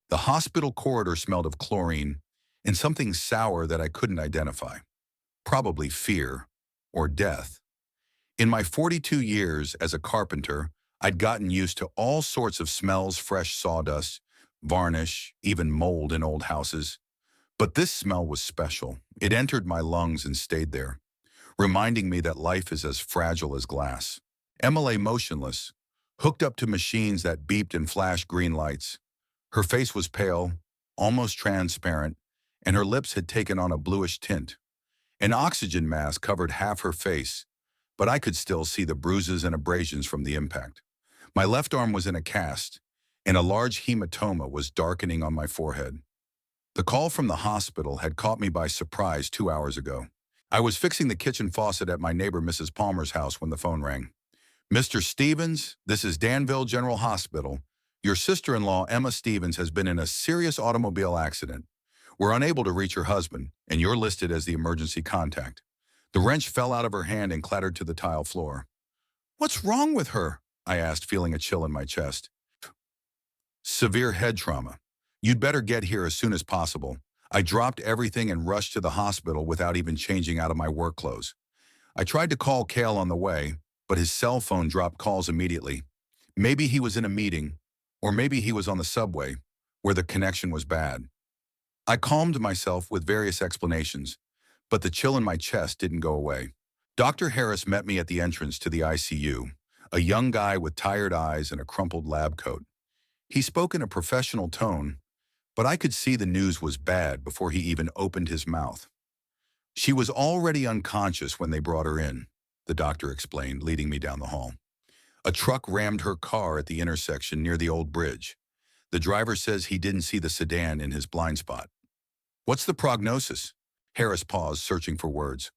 The hospital corridor smelled of chlorine and something sour that I couldn't identify. Probably fear or death. In my 42 years as a carpenter, I'd gotten used to all sorts of smells, fresh sawdust, varnish, even mold in old houses. But this smell was special. It entered my lungs and stayed there, reminding me that life is as fragile as glass. Emma lay motionless, hooked up to machines that beeped and flashed green lights. Her face was pale, almost transparent, and her lips had taken on a bluish tint. An oxygen mask covered half her face, but I could still see the bruises and abrasions from the impact. My left arm was in a cast, and a large hematoma was darkening on my forehead. The call from the hospital had caught me by surprise 2 hours ago. I was fixing the kitchen faucet at my neighbor Mrs. Palmer's house when the phone rang. "Mr. Stevens, this is Danville General Hospital. Your sister-in-law, Emma Stevens, has been in a serious automobile accident. We're unable to reach her husband, and you're listed as the emergency contact." The wrench fell out of her hand and clattered to the tile floor. "What's wrong with her?" I asked, feeling a chill in my chest. "Severe head trauma. You'd better get here as soon as possible." I dropped everything and rushed to the hospital without even changing out of my work clothes. I tried to call Cale on the way, but his cell phone dropped calls immediately. Maybe he was in a meeting, or maybe he was on the subway, where the connection was bad. I calmed myself with various explanations, but the chill in my chest didn't go away. Dr. Harris met me at the entrance to the ICU, a young guy with tired eyes and a crumpled lab coat. He spoke in a professional tone, but I could see the news was bad before he even opened his mouth. "She was already unconscious when they brought her in," the doctor explained, leading me down the hall. "A truck rammed her car at the intersection near the old bridge. The driver says he didn't see the sedan in his blind spot." "What's the prognosis?" Harris paused, searching for words.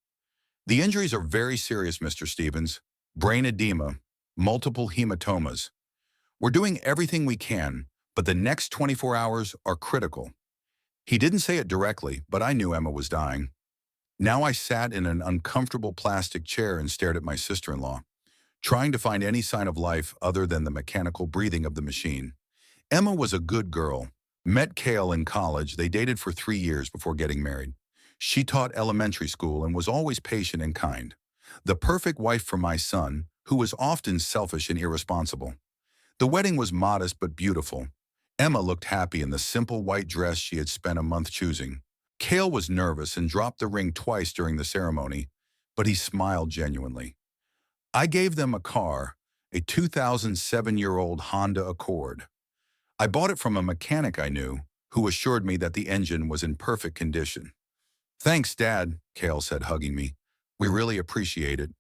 "The injuries are very serious, Mr. Stevens. Brain edema, multiple hematomas. We're doing everything we can, but the next 24 hours are critical." He didn't say it directly, but I knew Emma was dying. Now I sat in an uncomfortable plastic chair and stared at my sister-in-law, trying to find any sign of life other than the mechanical breathing of the machine. Emma was a good girl. Met Cale in college. They dated for 3 years before getting married. She taught elementary school and was always patient and kind. The perfect wife for my son, who was often selfish and irresponsible. The wedding was modest but beautiful. Emma looked happy in the simple white dress she had spent a month choosing. Cale was nervous and dropped the ring twice during the ceremony, but he smiled genuinely. I gave them a car, a 2007-year-old Honda Accord. I bought it from a mechanic I knew, who assured me that the engine was in perfect condition. "Thanks, Dad," Cale said, hugging me. "We really appreciate it."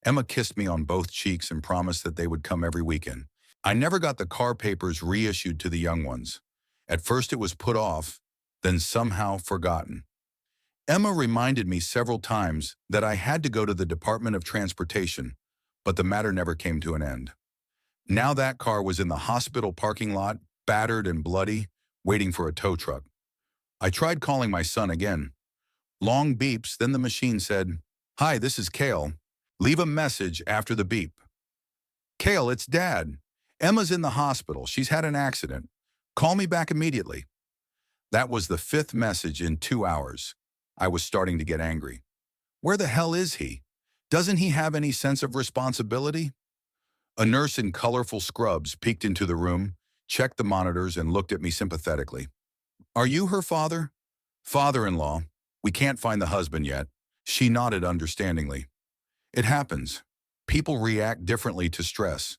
Emma kissed me on both cheeks and promised that they would come every weekend. I never got the car papers reissued to the young ones. At first it was put off, then somehow forgotten. Emma reminded me several times that I had to go to the Department of Transportation, but the matter never came to an end. Now that car was in the hospital parking lot, battered and bloody, waiting for a tow truck. I tried calling my son again. Long beeps, then the machine said, "Hi, this is Cale. Leave a message after the beep." "Cale, it's Dad. Emma's in the hospital. She's had an accident. Call me back immediately." That was the fifth message in 2 hours. I was starting to get angry. Where the hell is he? Doesn't he have any sense of responsibility? A nurse in colorful scrubs peeked into the room, checked the monitors, and looked at me sympathetically. "Are you her father?" "Father-in-law. We can't find the husband yet." She nodded understandingly. "It happens. People react differently to stress.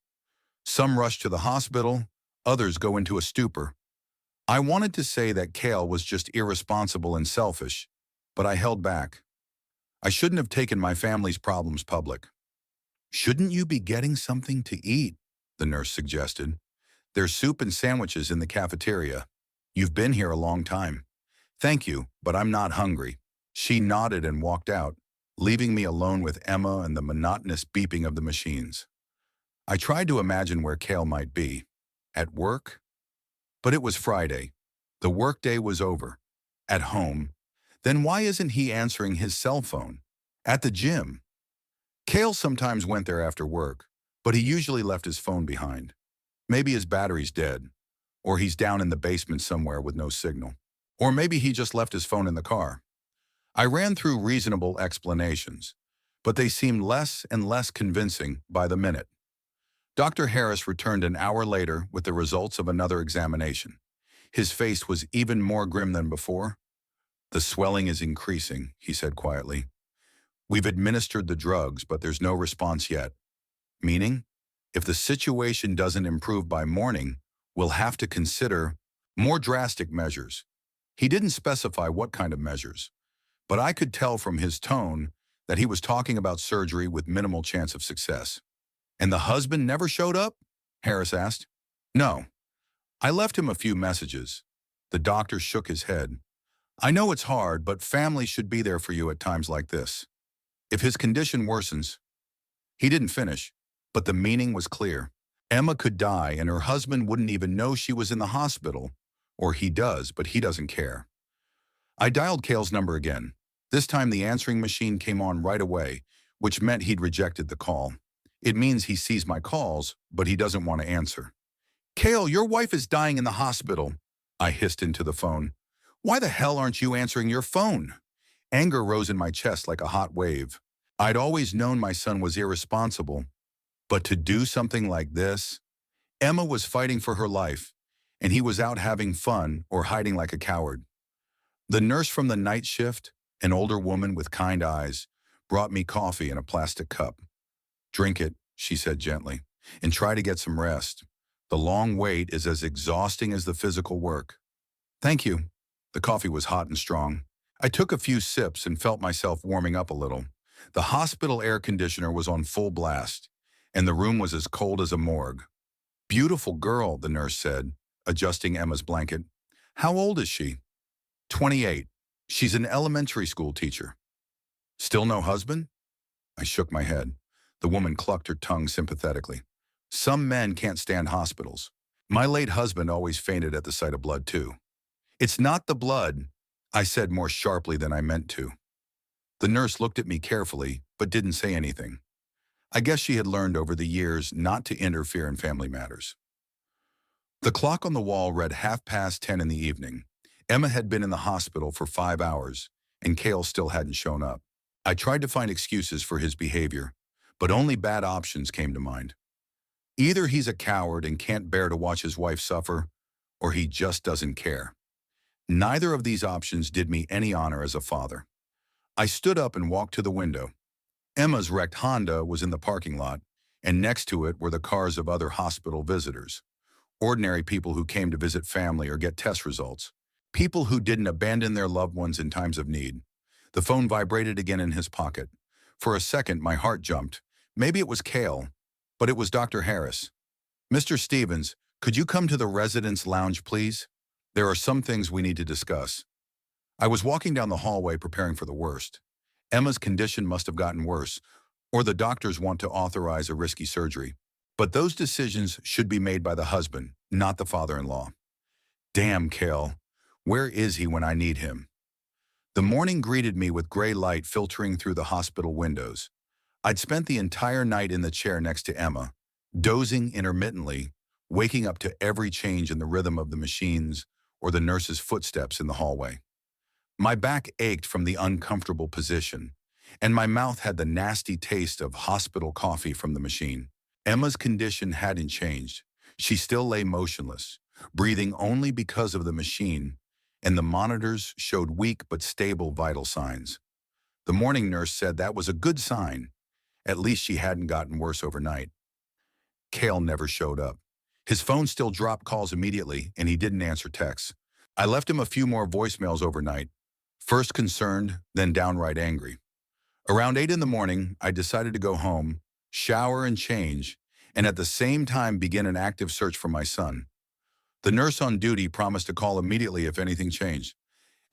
Some rush to the hospital, others go into a stupor." I wanted to say that Cale was just irresponsible and selfish, but I held back. I shouldn't have taken my family's problems public. "Shouldn't you be getting something to eat?" the nurse suggested. "There's soup and sandwiches in the cafeteria. You've been here a long time." "Thank you, but I'm not hungry." She nodded and walked out, leaving me alone with Emma and the monotonous beeping of the machines. I tried to imagine where Cale might be. At work? But it was Friday. The workday was over. At home? Then why isn't he answering his cell phone? At the gym? Cale sometimes went there after work, but he usually left his phone behind. Maybe his battery's dead. or he's down in the basement somewhere with no signal. Or maybe he just left his phone in the car. I ran through reasonable explanations, but they seemed less and less convincing by the minute. Dr. Harris returned an hour later with the results of another examination. His face was even more grim than before. "The swelling is increasing," he said quietly. "We've administered the drugs, but there's no response yet. Meaning, if the situation doesn't improve by morning, we'll have to consider more drastic measures." He didn't specify what kind of measures, but I could tell from his tone that he was talking about surgery with minimal chance of success. "And the husband never showed up?" Harris asked. "No. I left him a few messages." The doctor shook his head. "I know it's hard, but family should be there for you at times like this. If his condition worsens—" He didn't finish, but the meaning was clear. Emma could die and her husband wouldn't even know she was in the hospital. Or he does, but he doesn't care. I dialed Cale's number again. This time the answering machine came on right away, which meant he'd rejected the call. It means he sees my calls, but he doesn't want to answer. "Cale, your wife is dying in the hospital," I hissed into the phone. "Why the hell aren't you answering your phone?" Anger rose in my chest like a hot wave. I'd always known my son was irresponsible, but to do something like this? Emma was fighting for her life, and he was out having fun or hiding like a coward. The nurse from the night shift, an older woman with kind eyes, brought me coffee in a plastic cup. "Drink it," she said gently, "and try to get some rest. The long wait is as exhausting as the physical work." "Thank you." The coffee was hot and strong. I took a few sips and felt myself warming up a little. The hospital air conditioner was on full blast, and the room was as cold as a morgue. "Beautiful girl," the nurse said, adjusting Emma's blanket. "How old is she?" 28. She's an elementary school teacher." "Still no husband?" I shook my head. The woman clucked her tongue sympathetically. "Some men can't stand hospitals. My late husband always fainted at the sight of blood, too." "It's not the blood," I said more sharply than I meant to. The nurse looked at me carefully, but didn't say anything. I guess she had learned over the years not to interfere in family matters. The clock on the wall read 10:30 in the evening. Emma had been in the hospital for 5 hours, and Cale still hadn't shown up. I tried to find excuses for his behavior, but only bad options came to mind. Either he's a coward and can't bear to watch his wife suffer, or he just doesn't care. Neither of these options did me any honor as a father. I stood up and walked to the window. Emma's wrecked Honda was in the parking lot, and next to it were the cars of other hospital visitors. Ordinary people who came to visit family or get test results. People who didn't abandon their loved ones in times of need. The phone vibrated again in his pocket. For a second, my heart jumped. Maybe it was Cale, but it was Dr. Harris. "Mr. Stevens, could you come to the residence lounge, please? There are some things we need to discuss." I was walking down the hallway preparing for the worst. Emma's condition must have gotten worse, or the doctors want to authorize a risky surgery. But those decisions should be made by the husband, not the father-in-law. Damn Cale. Where is he when I need him? The morning greeted me with gray light filtering through the hospital windows. I'd spent the entire night in the chair next to Emma, dozing intermittently, waking up to every change in the rhythm of the machines or the nurse's footsteps in the hallway. My back ached from the uncomfortable position, and my mouth had the nasty taste of hospital coffee from the machine. Emma's condition hadn't changed. She still lay motionless, breathing only because of the machine, and the monitors showed weak but stable vital signs. The morning nurse said that was a good sign. At least she hadn't gotten worse overnight. Cale never showed up. His phone still dropped calls immediately, and he didn't answer texts. I left him a few more voicemails overnight, first concerned, then downright angry. Around 8 in the morning, I decided to go home, shower and change, and at the same time begin an active search for my son. The nurse on duty promised to call immediately if anything changed.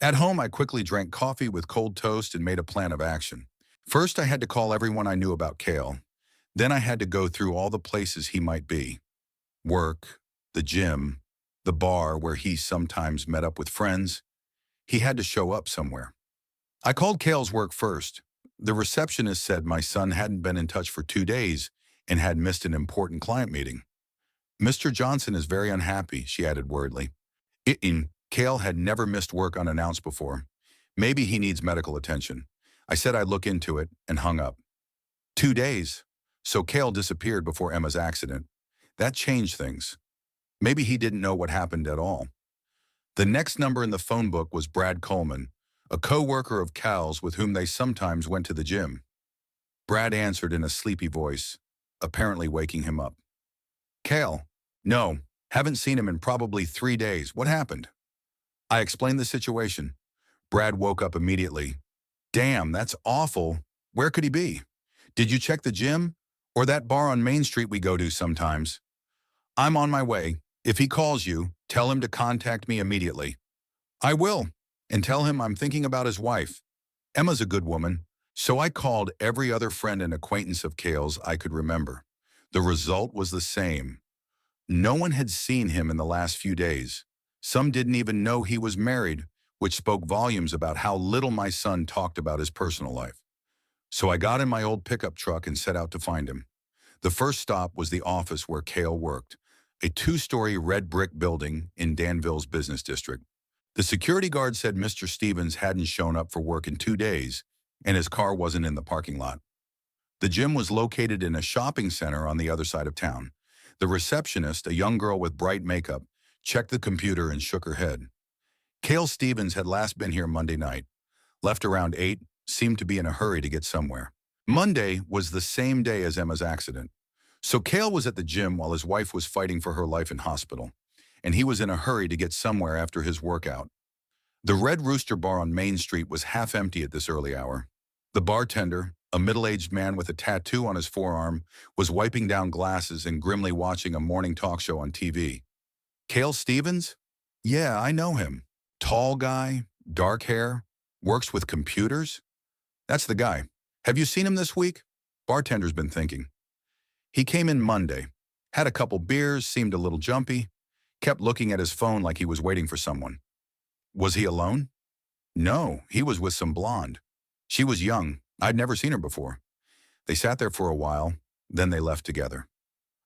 At home, I quickly drank coffee with cold toast and made a plan of action. First, I had to call everyone I knew about Cale. Then I had to go through all the places he might be. Work, the gym, the bar where he sometimes met up with friends. He had to show up somewhere. I called Cale's work first. The receptionist said my son hadn't been in touch for 2 days and had missed an important client meeting. Mr. Johnson is very unhappy, she added worriedly. Kale had never missed work unannounced before. Maybe he needs medical attention. I said I'd look into it and hung up. 2 days. So Kale disappeared before Emma's accident. That changed things. Maybe he didn't know what happened at all. The next number in the phone book was Brad Coleman, a co-worker of Cal's with whom they sometimes went to the gym. Brad answered in a sleepy voice, apparently waking him up. Cal? No, haven't seen him in probably 3 days. What happened? I explained the situation. Brad woke up immediately. Damn, that's awful. Where could he be? Did you check the gym? Or that bar on Main Street we go to sometimes? I'm on my way. If he calls you, tell him to contact me immediately. I will, and tell him I'm thinking about his wife. Emma's a good woman, so I called every other friend and acquaintance of Kale's I could remember. The result was the same. No one had seen him in the last few days. Some didn't even know he was married, which spoke volumes about how little my son talked about his personal life. So I got in my old pickup truck and set out to find him. The first stop was the office where Kale worked, a 2-story red brick building in Danville's business district. The security guard said Mr. Stevens hadn't shown up for work in 2 days, and his car wasn't in the parking lot. The gym was located in a shopping center on the other side of town. The receptionist, a young girl with bright makeup, checked the computer and shook her head. Kale Stevens had last been here Monday night. Left around 8, seemed to be in a hurry to get somewhere. Monday was the same day as Emma's accident. So Kale was at the gym while his wife was fighting for her life in hospital, and he was in a hurry to get somewhere after his workout. The Red Rooster bar on Main Street was half empty at this early hour. The bartender, a middle-aged man with a tattoo on his forearm, was wiping down glasses and grimly watching a morning talk show on TV. Kale Stevens? Yeah, I know him. Tall guy, dark hair, works with computers? That's the guy. Have you seen him this week? Bartender's been thinking. He came in Monday, had a couple beers, seemed a little jumpy, kept looking at his phone like he was waiting for someone. Was he alone? No, he was with some blonde. She was young. I'd never seen her before. They sat there for a while, then they left together.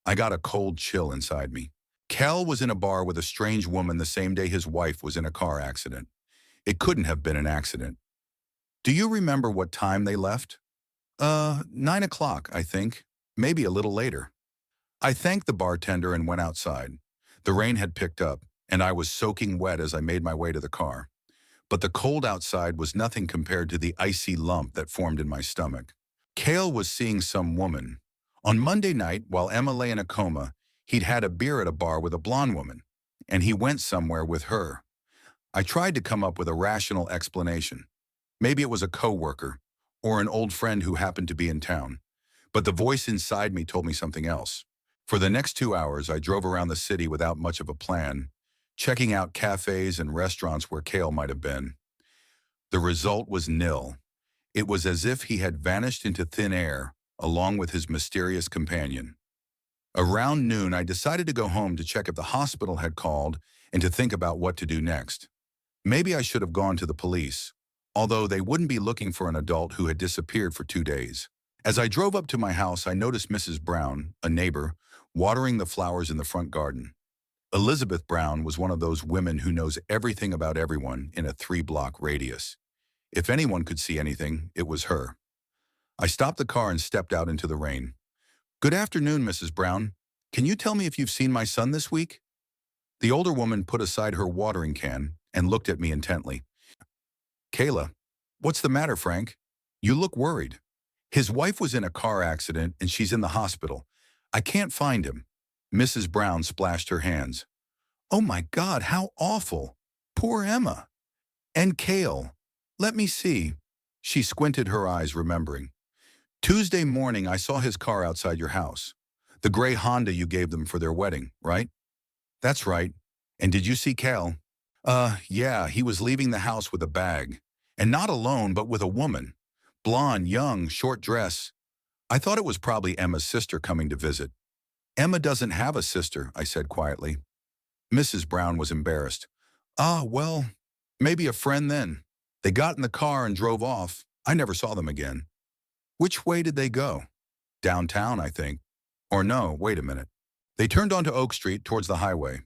I got a cold chill inside me. Cal was in a bar with a strange woman the same day his wife was in a car accident. It couldn't have been an accident. Do you remember what time they left? 9 o'clock, I think. Maybe a little later. I thanked the bartender and went outside. The rain had picked up, and I was soaking wet as I made my way to the car. But the cold outside was nothing compared to the icy lump that formed in my stomach. Cale was seeing some woman. On Monday night, while Emma lay in a coma, he'd had a beer at a bar with a blonde woman, and he went somewhere with her. I tried to come up with a rational explanation. Maybe it was a coworker or an old friend who happened to be in town. But the voice inside me told me something else. For the next 2 hours, I drove around the city without much of a plan, checking out cafes and restaurants where Cale might have been. The result was nil. It was as if he had vanished into thin air, along with his mysterious companion. Around noon, I decided to go home to check if the hospital had called and to think about what to do next. Maybe I should have gone to the police, although they wouldn't be looking for an adult who had disappeared for 2 days. As I drove up to my house, I noticed Mrs. Brown, a neighbor, watering the flowers in the front garden. Elizabeth Brown was one of those women who knows everything about everyone in a 3-block radius. If anyone could see anything, it was her. I stopped the car and stepped out into the rain. Good afternoon, Mrs. Brown. Can you tell me if you've seen my son this week? The older woman put aside her watering can and looked at me intently. Kayla, what's the matter, Frank? You look worried. His wife was in a car accident and she's in the hospital. I can't find him. Mrs. Brown splashed her hands. Oh my God, how awful. Poor Emma. And Cale. Let me see. She squinted her eyes, remembering. Tuesday morning, I saw his car outside your house. The gray Honda you gave them for their wedding, right? That's right. And did you see Cale? Yeah, he was leaving the house with a bag. And not alone, but with a woman. Blonde, young, short dress. I thought it was probably Emma's sister coming to visit. Emma doesn't have a sister, I said quietly. Mrs. Brown was embarrassed. Ah, well, maybe a friend then. They got in the car and drove off. I never saw them again. Which way did they go? Downtown, I think. Or no, wait a minute. They turned onto Oak Street towards the highway.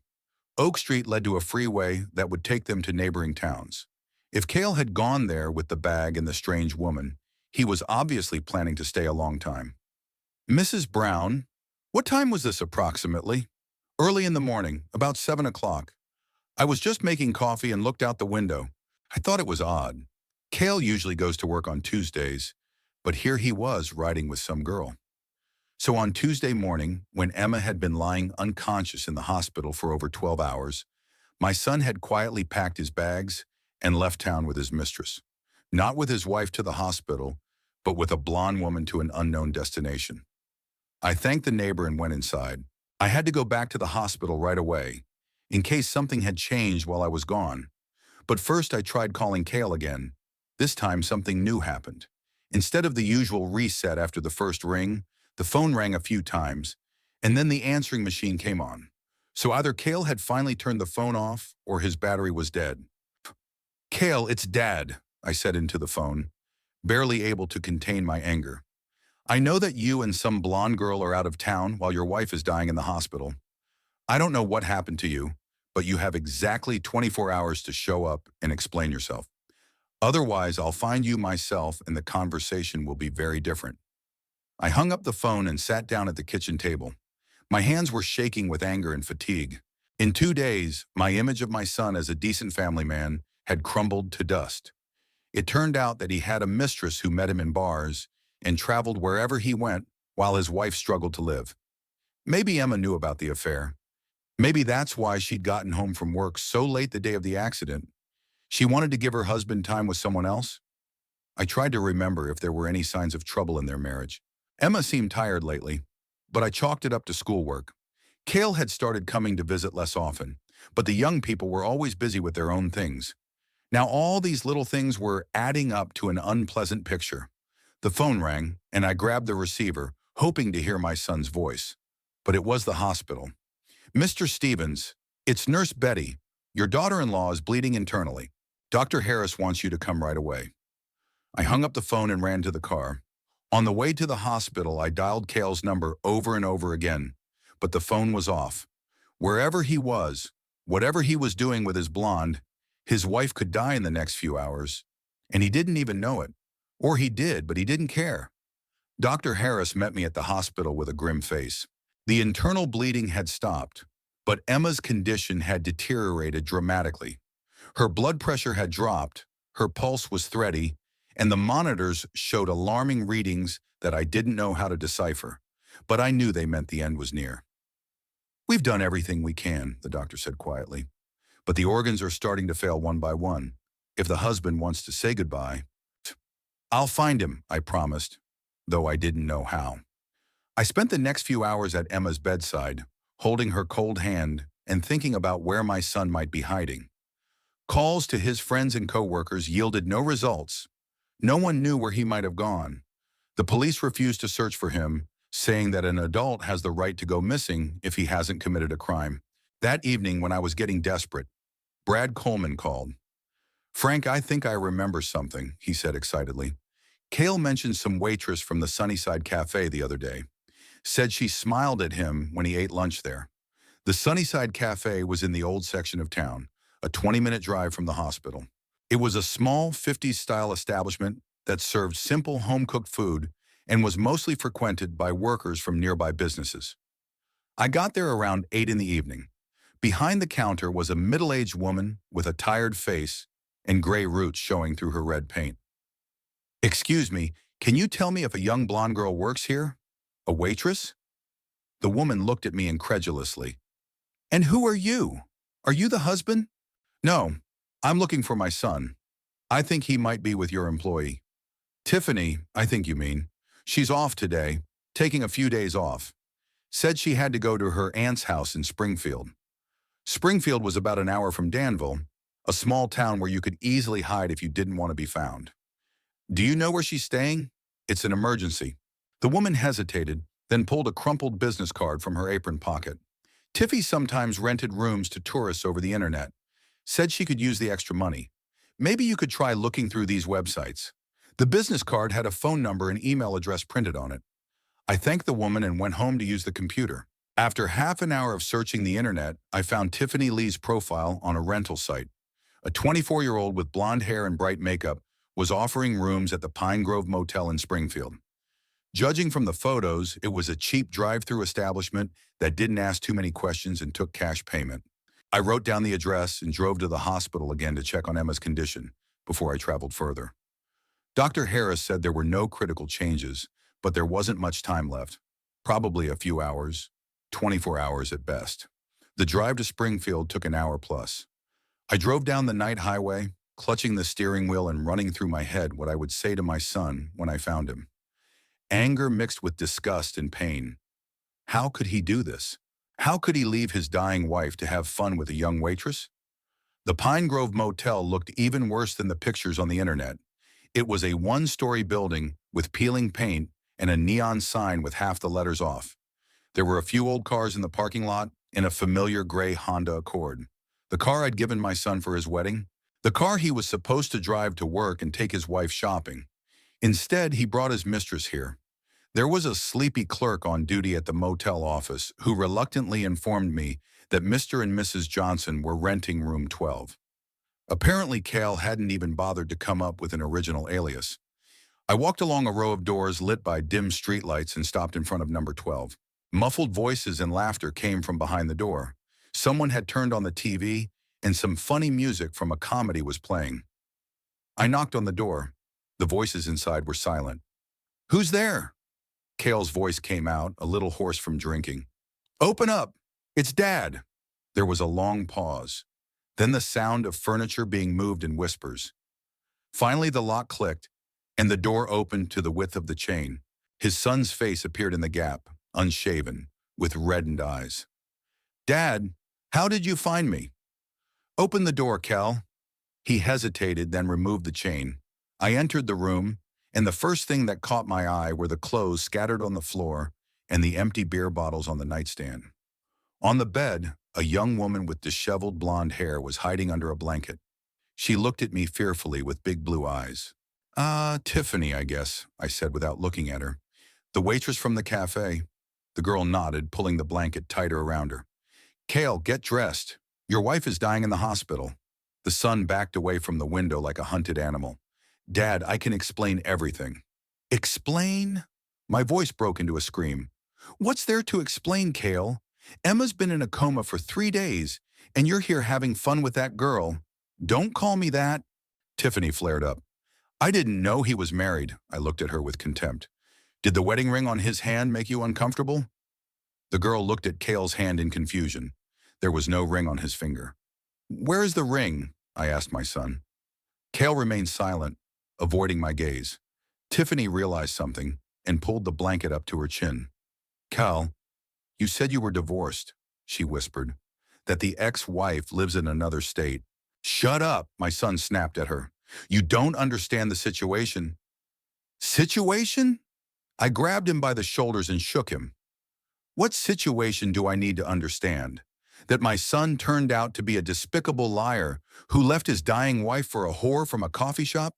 Oak Street led to a freeway that would take them to neighboring towns. If Cale had gone there with the bag and the strange woman, he was obviously planning to stay a long time. Mrs. Brown, what time was this approximately? Early in the morning, about 7 o'clock. I was just making coffee and looked out the window. I thought it was odd. Cale usually goes to work on Tuesdays, but here he was riding with some girl. So on Tuesday morning, when Emma had been lying unconscious in the hospital for over 12 hours, my son had quietly packed his bags and left town with his mistress. Not with his wife to the hospital, but with a blonde woman to an unknown destination. I thanked the neighbor and went inside. I had to go back to the hospital right away, in case something had changed while I was gone. But first I tried calling Cale again. This time something new happened. Instead of the usual reset after the first ring, the phone rang a few times, and then the answering machine came on. So either Cale had finally turned the phone off or his battery was dead. "Cale, it's Dad," I said into the phone, barely able to contain my anger. "I know that you and some blonde girl are out of town while your wife is dying in the hospital. I don't know what happened to you, but you have exactly 24 hours to show up and explain yourself. Otherwise, I'll find you myself and the conversation will be very different." I hung up the phone and sat down at the kitchen table. My hands were shaking with anger and fatigue. In 2 days, my image of my son as a decent family man had crumbled to dust. It turned out that he had a mistress who met him in bars and traveled wherever he went while his wife struggled to live. Maybe Emma knew about the affair. Maybe that's why she'd gotten home from work so late the day of the accident. She wanted to give her husband time with someone else. I tried to remember if there were any signs of trouble in their marriage. Emma seemed tired lately, but I chalked it up to schoolwork. Cale had started coming to visit less often, but the young people were always busy with their own things. Now all these little things were adding up to an unpleasant picture. The phone rang, and I grabbed the receiver, hoping to hear my son's voice. But it was the hospital. "Mr. Stevens, it's Nurse Betty. Your daughter-in-law is bleeding internally. Dr. Harris wants you to come right away." I hung up the phone and ran to the car. On the way to the hospital, I dialed Cale's number over and over again, but the phone was off. Wherever he was, whatever he was doing with his blonde, his wife could die in the next few hours, and he didn't even know it. Or he did, but he didn't care. Dr. Harris met me at the hospital with a grim face. The internal bleeding had stopped, but Emma's condition had deteriorated dramatically. Her blood pressure had dropped, her pulse was thready, and the monitors showed alarming readings that I didn't know how to decipher, but I knew they meant the end was near. "We've done everything we can," the doctor said quietly, "but the organs are starting to fail one by one. If the husband wants to say goodbye..." "I'll find him," I promised, though I didn't know how. I spent the next few hours at Emma's bedside, holding her cold hand and thinking about where my son might be hiding. Calls to his friends and coworkers yielded no results. No one knew where he might have gone. The police refused to search for him, saying that an adult has the right to go missing if he hasn't committed a crime. That evening, when I was getting desperate, Brad Coleman called. "Frank, I think I remember something," he said excitedly. "Cale mentioned some waitress from the Sunnyside Cafe the other day. Said she smiled at him when he ate lunch there. The Sunnyside Cafe was in the old section of town, a 20-minute drive from the hospital. It was a small 50s-style establishment that served simple home-cooked food and was mostly frequented by workers from nearby businesses. I got there around 8 in the evening. Behind the counter was a middle-aged woman with a tired face and gray roots showing through her red paint. "Excuse me, can you tell me if a young blonde girl works here? A waitress?" The woman looked at me incredulously. "And who are you? Are you the husband?" "No, I'm looking for my son. I think he might be with your employee." "Tiffany, I think you mean. She's off today, taking a few days off. Said she had to go to her aunt's house in Springfield." Springfield was about an hour from Danville, a small town where you could easily hide if you didn't want to be found. "Do you know where she's staying? It's an emergency." The woman hesitated, then pulled a crumpled business card from her apron pocket. "Tiffy sometimes rented rooms to tourists over the internet. Said she could use the extra money. Maybe you could try looking through these websites." The business card had a phone number and email address printed on it. I thanked the woman and went home to use the computer. After half an hour of searching the internet, I found Tiffany Lee's profile on a rental site. A 24-year-old with blonde hair and bright makeup was offering rooms at the Pine Grove Motel in Springfield. Judging from the photos, it was a cheap drive-through establishment that didn't ask too many questions and took cash payment. I wrote down the address and drove to the hospital again to check on Emma's condition before I traveled further. Dr. Harris said there were no critical changes, but there wasn't much time left. Probably a few hours, 24 hours at best. The drive to Springfield took an hour plus. I drove down the night highway, clutching the steering wheel and running through my head what I would say to my son when I found him. Anger mixed with disgust and pain. How could he do this? How could he leave his dying wife to have fun with a young waitress? The Pine Grove Motel looked even worse than the pictures on the internet. It was a one-story building with peeling paint and a neon sign with half the letters off. There were a few old cars in the parking lot and a familiar gray Honda Accord. The car I'd given my son for his wedding. The car he was supposed to drive to work and take his wife shopping. Instead, he brought his mistress here. There was a sleepy clerk on duty at the motel office who reluctantly informed me that Mr. and Mrs. Johnson were renting room 12. Apparently, Cale hadn't even bothered to come up with an original alias. I walked along a row of doors lit by dim streetlights and stopped in front of number 12. Muffled voices and laughter came from behind the door. Someone had turned on the TV, and some funny music from a comedy was playing. I knocked on the door. The voices inside were silent. "Who's there?" Cale's voice came out, a little hoarse from drinking. "Open up! It's Dad!" There was a long pause. Then the sound of furniture being moved in whispers. Finally, the lock clicked, and the door opened to the width of the chain. His son's face appeared in the gap, unshaven, with reddened eyes. "Dad, how did you find me?" "Open the door, Cal." He hesitated, then removed the chain. I entered the room, and the first thing that caught my eye were the clothes scattered on the floor and the empty beer bottles on the nightstand. On the bed, a young woman with disheveled blonde hair was hiding under a blanket. She looked at me fearfully with big blue eyes. Tiffany, I guess," I said without looking at her. "The waitress from the cafe." The girl nodded, pulling the blanket tighter around her. "Cale, get dressed. Your wife is dying in the hospital." The son backed away from the window like a hunted animal. "Dad, I can explain everything." "Explain?" My voice broke into a scream. "What's there to explain, Cale? Emma's been in a coma for 3 days, and you're here having fun with that girl." "Don't call me that." Tiffany flared up. "I didn't know he was married." I looked at her with contempt. "Did the wedding ring on his hand make you uncomfortable?" The girl looked at Cale's hand in confusion. There was no ring on his finger. "Where is the ring?" I asked my son. Cale remained silent, avoiding my gaze. Tiffany realized something and pulled the blanket up to her chin. "Cal, you said you were divorced," she whispered, "that the ex-wife lives in another state." "Shut up," my son snapped at her. "You don't understand the situation." "Situation?" I grabbed him by the shoulders and shook him. "What situation do I need to understand? That my son turned out to be a despicable liar who left his dying wife for a whore from a coffee shop?"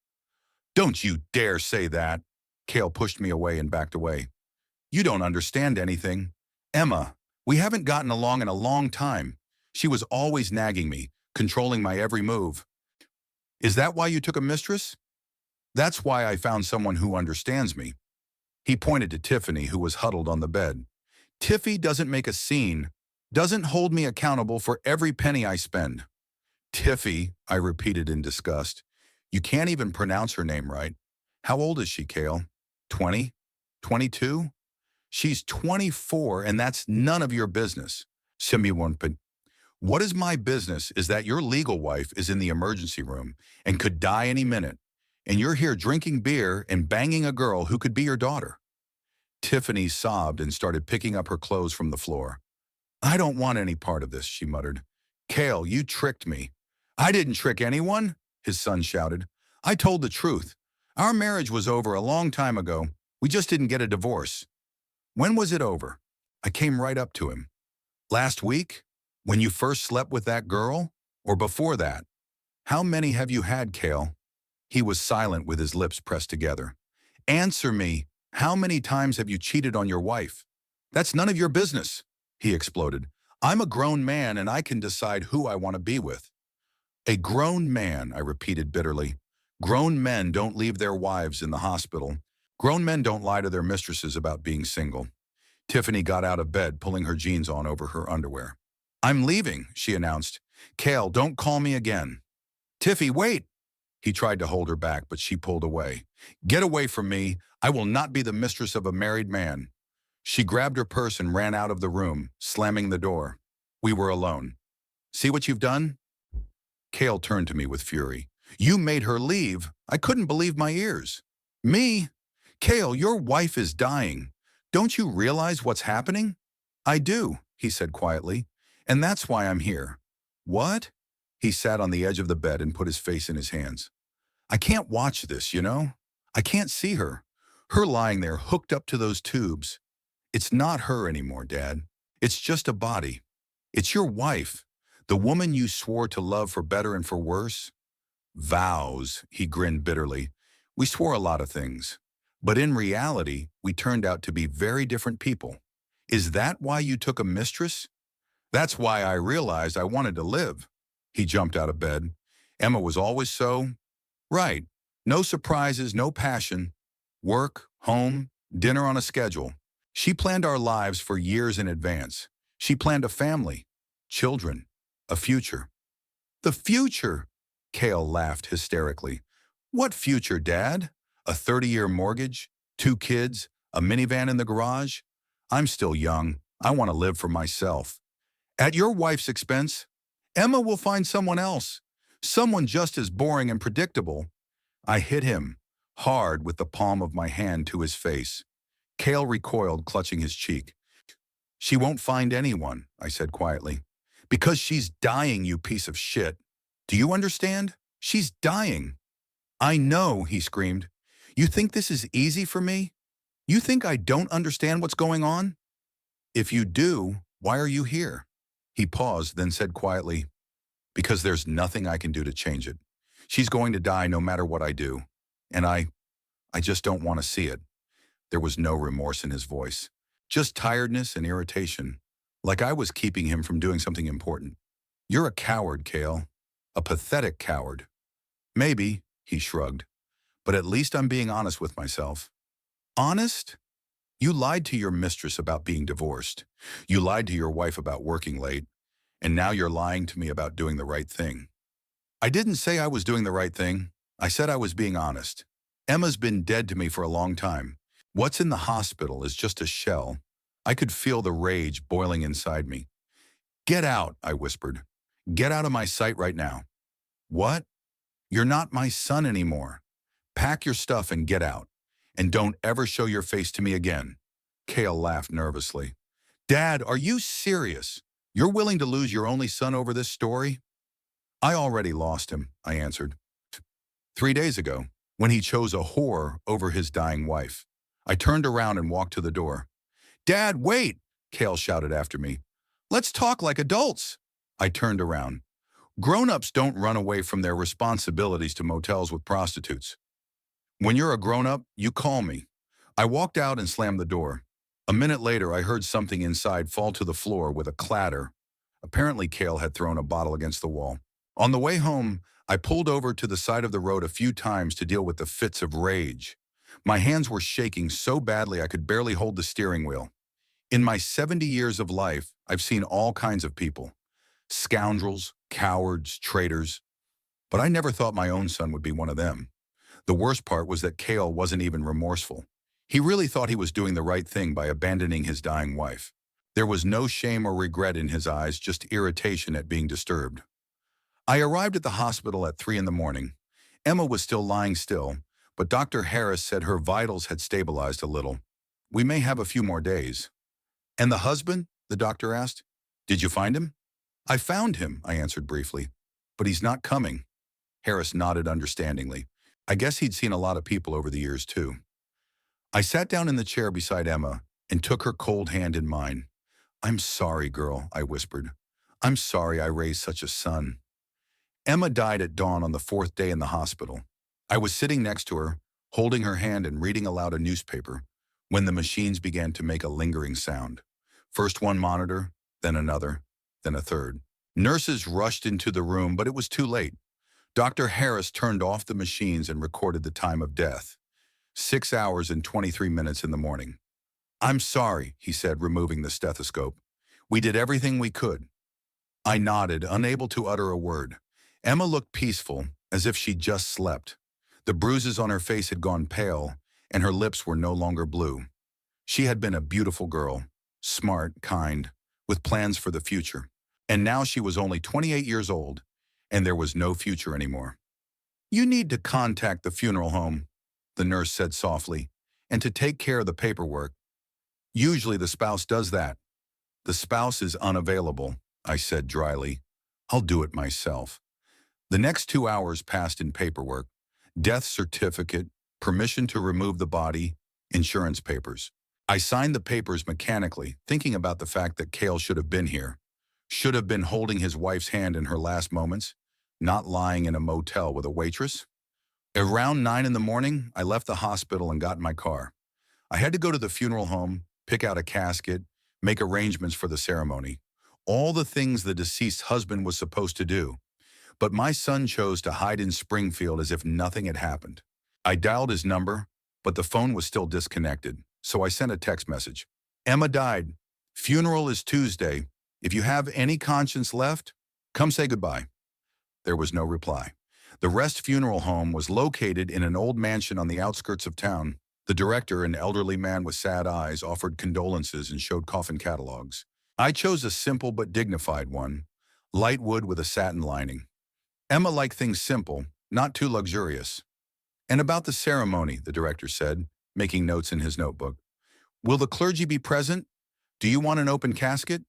"Don't you dare say that." Cale pushed me away and backed away. "You don't understand anything. Emma, we haven't gotten along in a long time. She was always nagging me, controlling my every move." "Is that why you took a mistress?" "That's why I found someone who understands me." He pointed to Tiffany, who was huddled on the bed. "Tiffy doesn't make a scene, doesn't hold me accountable for every penny I spend." "Tiffy," I repeated in disgust. "You can't even pronounce her name right. How old is she, Cale? 20? 22? She's 24, and that's none of your business." "What is my business is that your legal wife is in the emergency room and could die any minute, and you're here drinking beer and banging a girl who could be your daughter." Tiffany sobbed and started picking up her clothes from the floor. "I don't want any part of this," she muttered. "Cale, you tricked me." "I didn't trick anyone," his son shouted. "I told the truth. Our marriage was over a long time ago. We just didn't get a divorce." "When was it over?" I came right up to him. "Last week? When you first slept with that girl? Or before that? How many have you had, Cale?" He was silent with his lips pressed together. "Answer me. How many times have you cheated on your wife?" "That's none of your business." he exploded. I'm a grown man and I can decide who I want to be with. A grown man, I repeated bitterly. Grown men don't leave their wives in the hospital. Grown men don't lie to their mistresses about being single. Tiffany got out of bed, pulling her jeans on over her underwear. I'm leaving, she announced. Kale, don't call me again. Tiffy, wait! He tried to hold her back, but she pulled away. Get away from me. I will not be the mistress of a married man. She grabbed her purse and ran out of the room, slamming the door. We were alone. See what you've done? Kale turned to me with fury. You made her leave. I couldn't believe my ears. Me? Kale, your wife is dying. Don't you realize what's happening? I do, he said quietly, and that's why I'm here. What? He sat on the edge of the bed and put his face in his hands. I can't watch this, you know? I can't see her. Her lying there hooked up to those tubes. It's not her anymore, Dad. It's just a body. It's your wife, the woman you swore to love for better and for worse. Vows, he grinned bitterly. We swore a lot of things. But in reality, we turned out to be very different people. Is that why you took a mistress? That's why I realized I wanted to live. He jumped out of bed. Emma was always so. Right. No surprises, no passion. Work, home, dinner on a schedule. She planned our lives for years in advance. She planned a family, children, a future. The future? Kale laughed hysterically. What future, Dad? A 30-year mortgage? 2 kids? A minivan in the garage? I'm still young. I want to live for myself. At your wife's expense? Emma will find someone else. Someone just as boring and predictable. I hit him, hard with the palm of my hand to his face. Kale recoiled, clutching his cheek. She won't find anyone, I said quietly. Because she's dying, you piece of shit. Do you understand? She's dying. I know, he screamed. You think this is easy for me? You think I don't understand what's going on? If you do, why are you here? He paused, then said quietly, because there's nothing I can do to change it. She's going to die no matter what I do. And I just don't want to see it. There was no remorse in his voice, just tiredness and irritation, like I was keeping him from doing something important. You're a coward, Kale. A pathetic coward. Maybe, he shrugged, but at least I'm being honest with myself. Honest? You lied to your mistress about being divorced. You lied to your wife about working late. And now you're lying to me about doing the right thing. I didn't say I was doing the right thing. I said I was being honest. Emma's been dead to me for a long time. What's in the hospital is just a shell. I could feel the rage boiling inside me. Get out, I whispered. Get out of my sight right now. What? You're not my son anymore. Pack your stuff and get out. And don't ever show your face to me again. Kale laughed nervously. Dad, are you serious? You're willing to lose your only son over this story? I already lost him, I answered. 3 days ago, when he chose a whore over his dying wife. I turned around and walked to the door. Dad, wait, Kale shouted after me. Let's talk like adults. I turned around. Grown-ups don't run away from their responsibilities to motels with prostitutes. When you're a grown-up, you call me. I walked out and slammed the door. A minute later, I heard something inside fall to the floor with a clatter. Apparently, Kale had thrown a bottle against the wall. On the way home, I pulled over to the side of the road a few times to deal with the fits of rage. My hands were shaking so badly I could barely hold the steering wheel. In my 70 years of life, I've seen all kinds of people. Scoundrels, cowards, traitors. But I never thought my own son would be one of them. The worst part was that Kale wasn't even remorseful. He really thought he was doing the right thing by abandoning his dying wife. There was no shame or regret in his eyes, just irritation at being disturbed. I arrived at the hospital at 3 in the morning. Emma was still lying still, but Dr. Harris said her vitals had stabilized a little. We may have a few more days. And the husband? The doctor asked. Did you find him? I found him, I answered briefly. But he's not coming. Harris nodded understandingly. I guess he'd seen a lot of people over the years, too. I sat down in the chair beside Emma and took her cold hand in mine. I'm sorry, girl, I whispered. I'm sorry I raised such a son. Emma died at dawn on the 4th day in the hospital. I was sitting next to her, holding her hand and reading aloud a newspaper, when the machines began to make a lingering sound. First one monitor, then another, then a third. Nurses rushed into the room, but it was too late. Dr. Harris turned off the machines and recorded the time of death. 6 hours and 23 minutes in the morning. "I'm sorry," he said, removing the stethoscope. "We did everything we could." I nodded, unable to utter a word. Emma looked peaceful, as if she'd just slept. The bruises on her face had gone pale, and her lips were no longer blue. She had been a beautiful girl, smart, kind, with plans for the future. And now she was only 28 years old, and there was no future anymore. "You need to contact the funeral home," the nurse said softly, "and to take care of the paperwork. Usually the spouse does that." "The spouse is unavailable," I said dryly. "I'll do it myself." The next 2 hours passed in paperwork: death certificate, permission to remove the body, insurance papers. I signed the papers mechanically, thinking about the fact that Cale should have been here. Should have been holding his wife's hand in her last moments, not lying in a motel with a waitress. Around 9 in the morning, I left the hospital and got in my car. I had to go to the funeral home, pick out a casket, make arrangements for the ceremony. All the things the deceased husband was supposed to do. But my son chose to hide in Springfield as if nothing had happened. I dialed his number, but the phone was still disconnected, so I sent a text message. "Emma died. Funeral is Tuesday. If you have any conscience left, come say goodbye." There was no reply. The Rest Funeral Home was located in an old mansion on the outskirts of town. The director, an elderly man with sad eyes, offered condolences and showed coffin catalogs. I chose a simple but dignified one, light wood with a satin lining. Emma liked things simple, not too luxurious. "And about the ceremony," the director said, making notes in his notebook. "Will the clergy be present? Do you want an open casket?"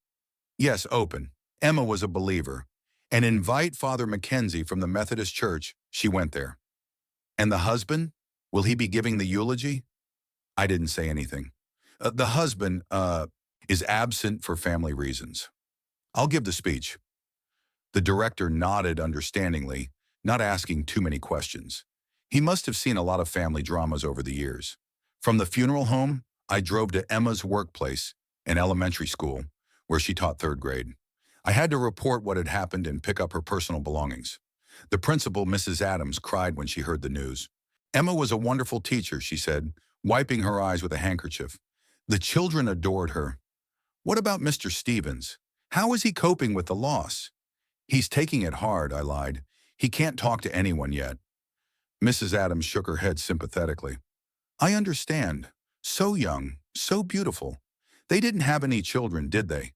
"Yes, open." Emma was a believer. "And invite Father Mackenzie from the Methodist Church." She went there. "And the husband? Will he be giving the eulogy?" I didn't say anything. The husband, is absent for family reasons. I'll give the speech." The director nodded understandingly, not asking too many questions. He must have seen a lot of family dramas over the years. From the funeral home, I drove to Emma's workplace, an elementary school, where she taught 3rd grade. I had to report what had happened and pick up her personal belongings. The principal, Mrs. Adams, cried when she heard the news. "Emma was a wonderful teacher," she said, wiping her eyes with a handkerchief. "The children adored her." "What about Mr. Stevens? How is he coping with the loss?" "He's taking it hard," I lied. "He can't talk to anyone yet." Mrs. Adams shook her head sympathetically. "I understand. So young, so beautiful. They didn't have any children, did they?"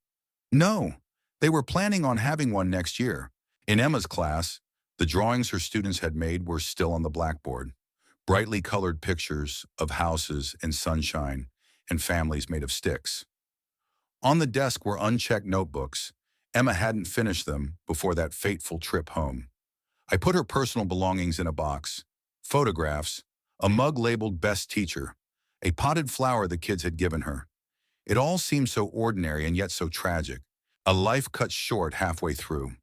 "No. They were planning on having one next year." In Emma's class, the drawings her students had made were still on the blackboard. Brightly colored pictures of houses and sunshine and families made of sticks. On the desk were unchecked notebooks. Emma hadn't finished them before that fateful trip home. I put her personal belongings in a box. Photographs, a mug labeled Best Teacher, a potted flower the kids had given her. It all seemed so ordinary and yet so tragic. A life cut short halfway through.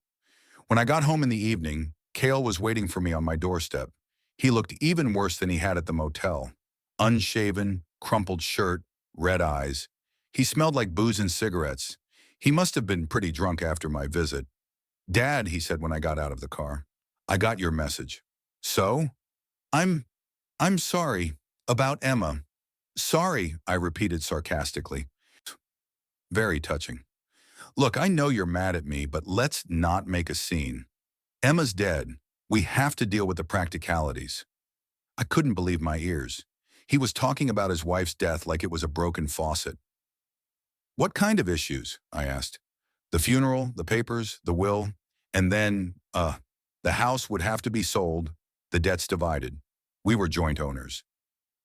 When I got home in the evening, Cale was waiting for me on my doorstep. He looked even worse than he had at the motel. Unshaven, crumpled shirt, red eyes. He smelled like booze and cigarettes. He must have been pretty drunk after my visit. "Dad," he said when I got out of the car, "I got your message." "So?" I'm sorry. About Emma." "Sorry," I repeated sarcastically. Very touching. "Look, I know you're mad at me, but let's not make a scene. Emma's dead. We have to deal with the practicalities." I couldn't believe my ears. He was talking about his wife's death like it was a broken faucet. "What kind of issues?" I asked. "The funeral, the papers, the will, and then, the house would have to be sold, the debts divided. We were joint owners."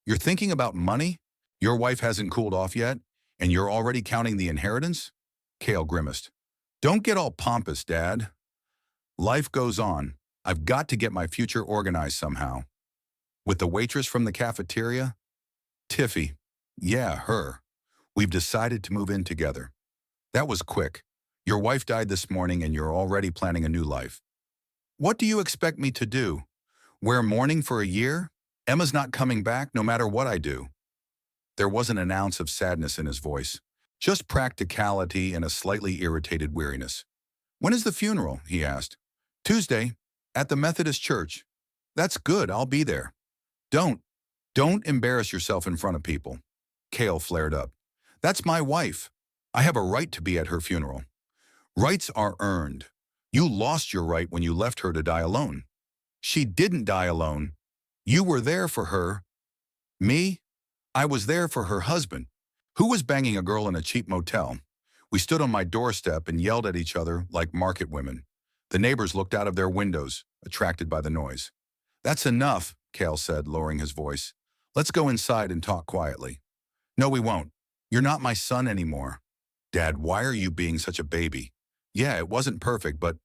"You're thinking about money? Your wife hasn't cooled off yet, and you're already counting the inheritance?" Cale grimaced. "Don't get all pompous, Dad. Life goes on. I've got to get my future organized somehow." "With the waitress from the cafeteria?" "Tiffy." "Yeah, her. We've decided to move in together." "That was quick. Your wife died this morning and you're already planning a new life." "What do you expect me to do? Wear mourning for a year? Emma's not coming back no matter what I do." There wasn't an ounce of sadness in his voice, Just practicality and a slightly irritated weariness. When is the funeral? He asked. Tuesday, at the Methodist church. That's good, I'll be there. Don't, don't embarrass yourself in front of people. Cale flared up. That's my wife. I have a right to be at her funeral. Rights are earned. You lost your right when you left her to die alone. She didn't die alone. You were there for her. Me? I was there for her husband, who was banging a girl in a cheap motel. We stood on my doorstep and yelled at each other like market women. The neighbors looked out of their windows, attracted by the noise. That's enough, Cale said, lowering his voice. Let's go inside and talk quietly. No, we won't. You're not my son anymore. Dad, why are you being such a baby? Yeah, it wasn't perfect, but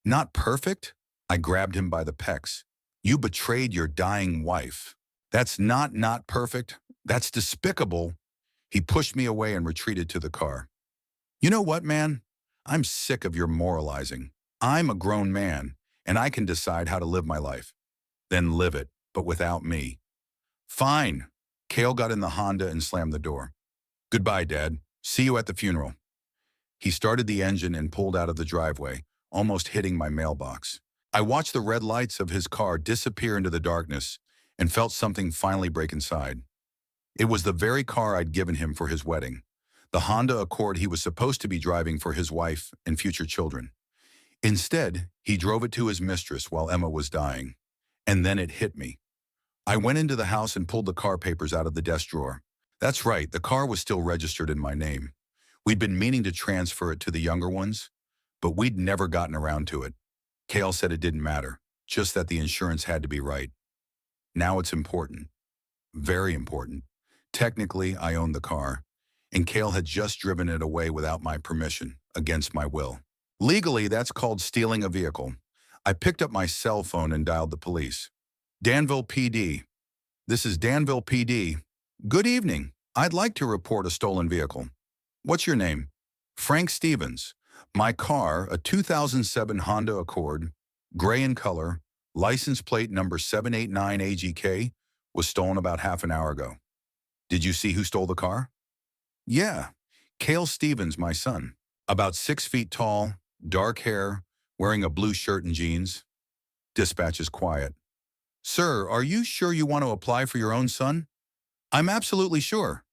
not perfect? I grabbed him by the pecs. You betrayed your dying wife. That's not perfect. That's despicable. He pushed me away and retreated to the car. You know what, man? I'm sick of your moralizing. I'm a grown man, and I can decide how to live my life. Then live it, but without me. Fine. Cale got in the Honda and slammed the door. Goodbye, Dad. See you at the funeral. He started the engine and pulled out of the driveway, almost hitting my mailbox. I watched the red lights of his car disappear into the darkness and felt something finally break inside. It was the very car I'd given him for his wedding, the Honda Accord he was supposed to be driving for his wife and future children. Instead, he drove it to his mistress while Emma was dying. And then it hit me. I went into the house and pulled the car papers out of the desk drawer. That's right, the car was still registered in my name. We'd been meaning to transfer it to the younger ones, but we'd never gotten around to it. Cale said it didn't matter, just that the insurance had to be right. Now it's important. Very important. Technically, I owned the car, and Cale had just driven it away without my permission, against my will. Legally, that's called stealing a vehicle. I picked up my cell phone and dialed the police. Danville PD. This is Danville PD. Good evening. I'd like to report a stolen vehicle. What's your name? Frank Stevens. My car, a 2007 Honda Accord, gray in color, license plate number 789AGK, was stolen about half an hour ago. Did you see who stole the car? Yeah, Cale Stevens, my son. About 6 feet tall, dark hair, wearing a blue shirt and jeans. Dispatch is quiet. Sir, are you sure you want to apply for your own son? I'm absolutely sure.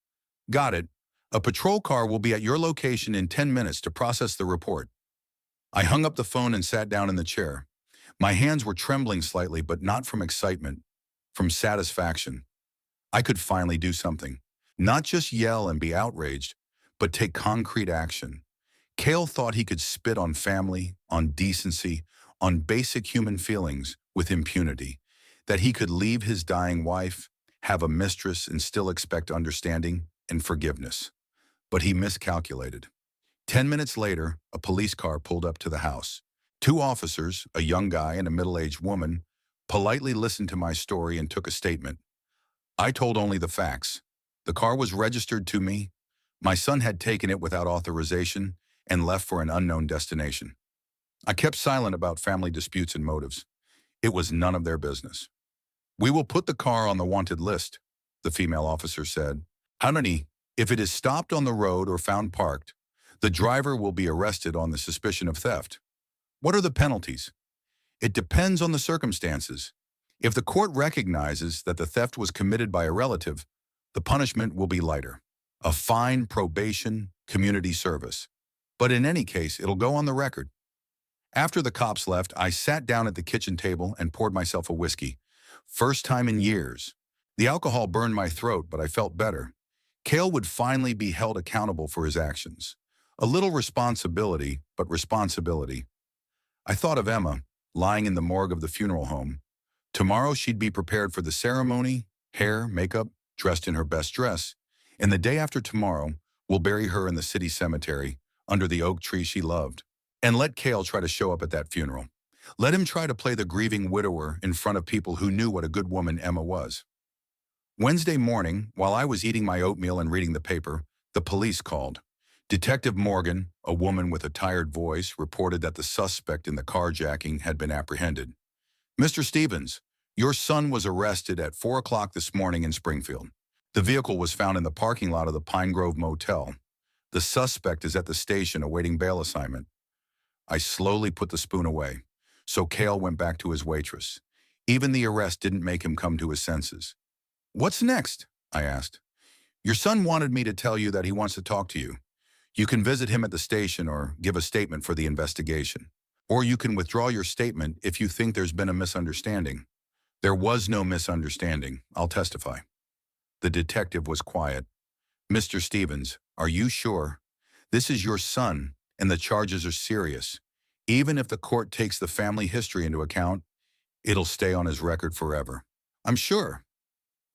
Got it. A patrol car will be at your location in 10 minutes to process the report. I hung up the phone and sat down in the chair. My hands were trembling slightly, but not from excitement, from satisfaction. I could finally do something. Not just yell and be outraged, but take concrete action. Cale thought he could spit on family, on decency, on basic human feelings with impunity, that he could leave his dying wife, have a mistress, and still expect understanding and forgiveness. But he miscalculated. 10 minutes later, a police car pulled up to the house. 2 officers, a young guy and a middle-aged woman, politely listened to my story and took a statement. I told only the facts. The car was registered to me. My son had taken it without authorization and left for an unknown destination. I kept silent about family disputes and motives. It was none of their business. We will put the car on the wanted list, the female officer said. Honey, if it is stopped on the road or found parked, the driver will be arrested on the suspicion of theft. What are the penalties? It depends on the circumstances. If the court recognizes that the theft was committed by a relative, the punishment will be lighter. A fine, probation, community service. But in any case, it'll go on the record. After the cops left, I sat down at the kitchen table and poured myself a whiskey. First time in years. The alcohol burned my throat, but I felt better. Cale would finally be held accountable for his actions. A little responsibility, but responsibility. I thought of Emma, lying in the morgue of the funeral home. Tomorrow she'd be prepared for the ceremony, hair, makeup, dressed in her best dress. And the day after tomorrow, we'll bury her in the city cemetery, under the oak tree she loved. And let Cale try to show up at that funeral. Let him try to play the grieving widower in front of people who knew what a good woman Emma was. Wednesday morning, while I was eating my oatmeal and reading the paper, the police called. Detective Morgan, a woman with a tired voice, reported that the suspect in the carjacking had been apprehended. Mr. Stevens, your son was arrested at 4 o'clock this morning in Springfield. The vehicle was found in the parking lot of the Pine Grove Motel. The suspect is at the station awaiting bail assignment. I slowly put the spoon away, so Cale went back to his waitress. Even the arrest didn't make him come to his senses. What's next? I asked. Your son wanted me to tell you that he wants to talk to you. You can visit him at the station or give a statement for the investigation. Or you can withdraw your statement if you think there's been a misunderstanding. There was no misunderstanding. I'll testify. The detective was quiet. Mr. Stevens, are you sure? This is your son, and the charges are serious. Even if the court takes the family history into account, it'll stay on his record forever. I'm sure.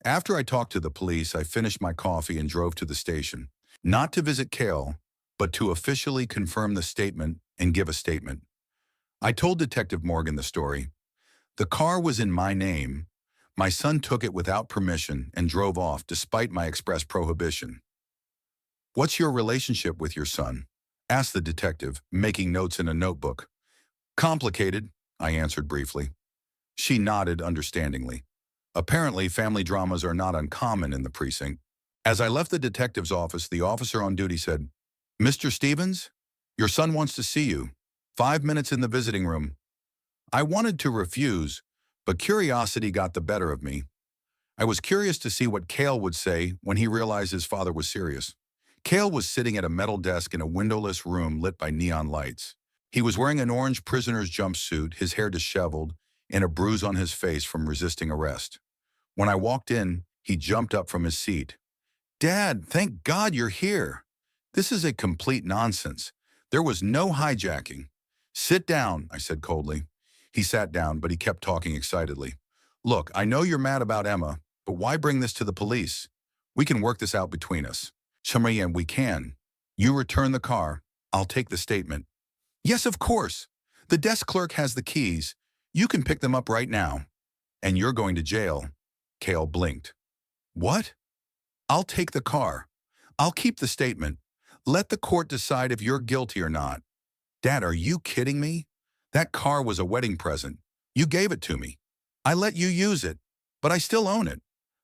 After I talked to the police, I finished my coffee and drove to the station. Not to visit Cale, but to officially confirm the statement and give a statement. I told Detective Morgan the story. The car was in my name. My son took it without permission and drove off despite my express prohibition. What's your relationship with your son? Asked the detective, making notes in a notebook. Complicated, I answered briefly. She nodded understandingly. Apparently, family dramas are not uncommon in the precinct. As I left the detective's office, the officer on duty said, Mr. Stevens, your son wants to see you. 5 minutes in the visiting room. I wanted to refuse, but curiosity got the better of me. I was curious to see what Cale would say when he realized his father was serious. Cale was sitting at a metal desk in a windowless room lit by neon lights. He was wearing an orange prisoner's jumpsuit, his hair disheveled, and a bruise on his face from resisting arrest. When I walked in, he jumped up from his seat. Dad, thank God you're here. This is a complete nonsense. There was no hijacking. Sit down, I said coldly. He sat down, but he kept talking excitedly. Look, I know you're mad about Emma, but why bring this to the police? We can work this out between us. And we can. You return the car. I'll take the statement. Yes, of course. The desk clerk has the keys. You can pick them up right now. And you're going to jail. Cale blinked. What? I'll take the car. I'll keep the statement. Let the court decide if you're guilty or not. Dad, are you kidding me? That car was a wedding present. You gave it to me. I let you use it, but I still own it.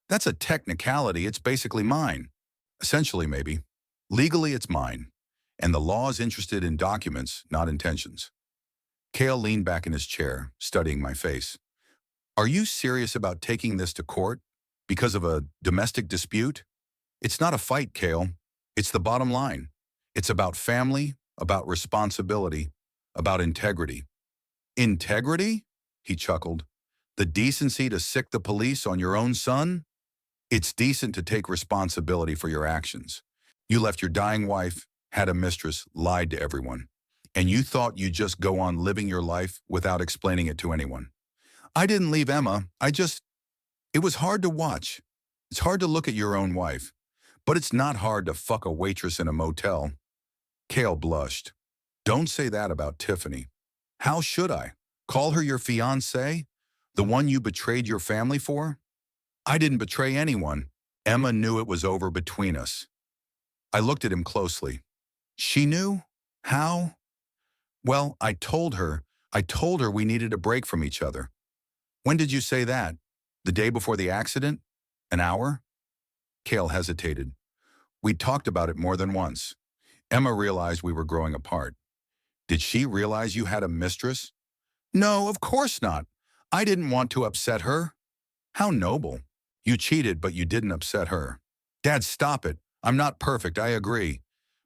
That's a technicality. It's basically mine. Essentially, maybe. Legally, it's mine. And the law is interested in documents, not intentions. Cale leaned back in his chair, studying my face. Are you serious about taking this to court? Because of a domestic dispute? It's not a fight, Cale. It's the bottom line. It's about family, about responsibility, about integrity. Integrity? He chuckled. The decency to sick the police on your own son? It's decent to take responsibility for your actions. You left your dying wife, had a mistress, lied to everyone. And you thought you'd just go on living your life without explaining it to anyone. I didn't leave Emma. It was hard to watch. It's hard to look at your own wife. But it's not hard to fuck a waitress in a motel. Cale blushed. Don't say that about Tiffany. How should I? Call her your fiancée? The one you betrayed your family for? I didn't betray anyone. Emma knew it was over between us. I looked at him closely. She knew? How? Well, I told her we needed a break from each other. When did you say that? The day before the accident? An hour? Cale hesitated. We'd talked about it more than once. Emma realized we were growing apart. Did she realize you had a mistress? No, of course not. I didn't want to upset her. How noble. You cheated, but you didn't upset her. Dad, stop it. I'm not perfect, I agree.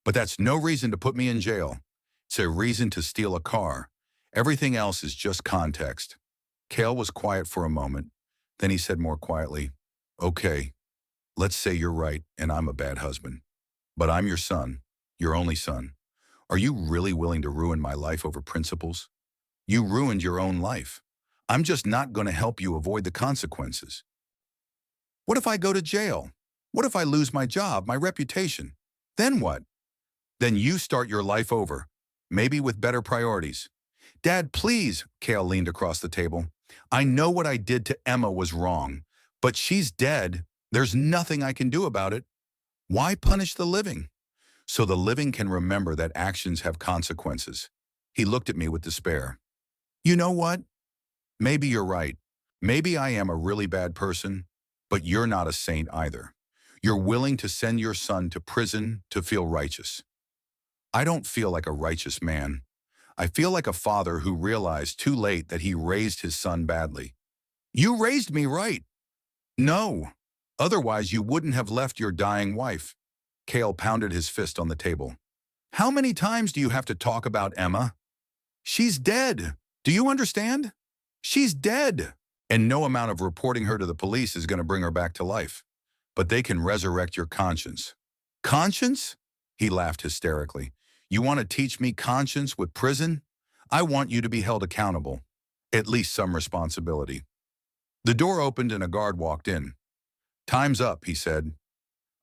But that's no reason to put me in jail. It's a reason to steal a car. Everything else is just context. Cale was quiet for a moment. Then he said more quietly, okay, let's say you're right and I'm a bad husband. But I'm your son, your only son. Are you really willing to ruin my life over principles? You ruined your own life. I'm just not going to help you avoid the consequences. What if I go to jail? What if I lose my job, my reputation? Then what? Then you start your life over, maybe with better priorities. Dad, please, Cale leaned across the table. I know what I did to Emma was wrong, but she's dead. There's nothing I can do about it. Why punish the living? So the living can remember that actions have consequences. He looked at me with despair. You know what? Maybe you're right. Maybe I am a really bad person, but you're not a saint either. You're willing to send your son to prison to feel righteous. I don't feel like a righteous man. I feel like a father who realized too late that he raised his son badly. You raised me right. No. Otherwise, you wouldn't have left your dying wife. Cale pounded his fist on the table. How many times do you have to talk about Emma? She's dead. Do you understand? She's dead. And no amount of reporting her to the police is going to bring her back to life. But they can resurrect your conscience. Conscience? He laughed hysterically. You want to teach me conscience with prison? I want you to be held accountable. At least some responsibility. The door opened and a guard walked in. Time's up, he said.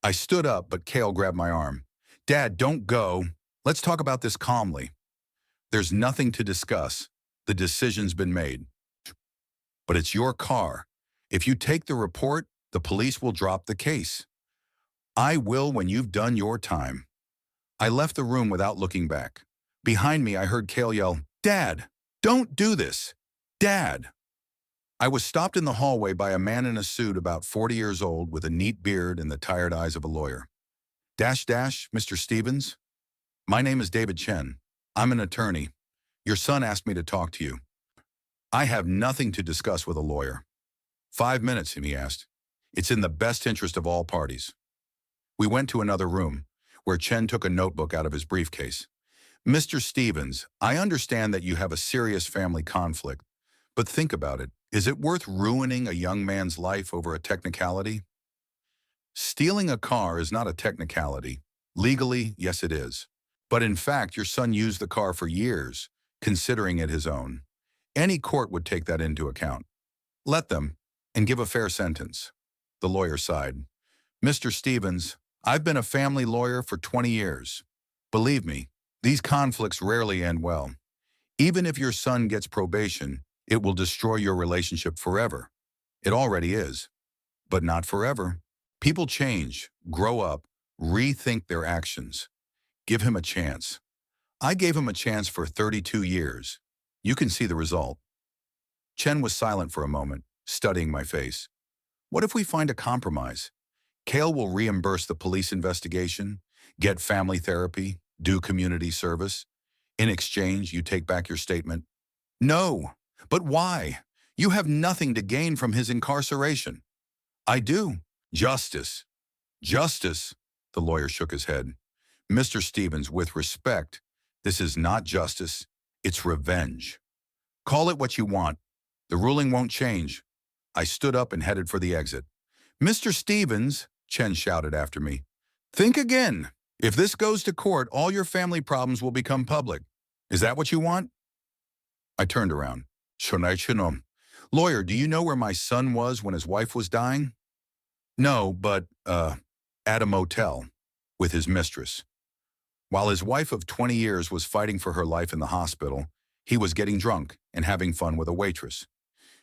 I stood up, but Cale grabbed my arm. Dad, don't go. Let's talk about this calmly. There's nothing to discuss. The decision's been made. But it's your car. If you take the report, the police will drop the case. I will when you've done your time. I left the room without looking back. Behind me, I heard Cale yell, Dad, don't do this. Dad. I was stopped in the hallway by a man in a suit about 40 years old with a neat beard and the tired eyes of a lawyer. Mr. Stevens? My name is David Chen. I'm an attorney. Your son asked me to talk to you. I have nothing to discuss with a lawyer. 5 minutes, he asked. It's in the best interest of all parties. We went to another room, where Chen took a notebook out of his briefcase. Mr. Stevens, I understand that you have a serious family conflict, but think about it. Is it worth ruining a young man's life over a technicality? Stealing a car is not a technicality. Legally, yes it is. But in fact, your son used the car for years, considering it his own. Any court would take that into account. Let them, and give a fair sentence. The lawyer sighed. Mr. Stevens, I've been a family lawyer for 20 years. Believe me, these conflicts rarely end well. Even if your son gets probation, it will destroy your relationship forever. It already is. But not forever. People change, grow up, rethink their actions. Give him a chance. I gave him a chance for 32 years. You can see the result. Chen was silent for a moment, studying my face. What if we find a compromise? Cale will reimburse the police investigation, get family therapy, do community service. In exchange, you take back your statement. No, but why? You have nothing to gain from his incarceration. I do. Justice. Justice, the lawyer shook his head. Mr. Stevens, with respect, this is not justice, it's revenge. Call it what you want. The ruling won't change. I stood up and headed for the exit. Mr. Stevens, Chen shouted after me, think again. If this goes to court, all your family problems will become public. Is that what you want? I turned around. Lawyer, do you know where my son was when his wife was dying? No, but, at a motel with his mistress. While his wife of 20 years was fighting for her life in the hospital, he was getting drunk and having fun with a waitress.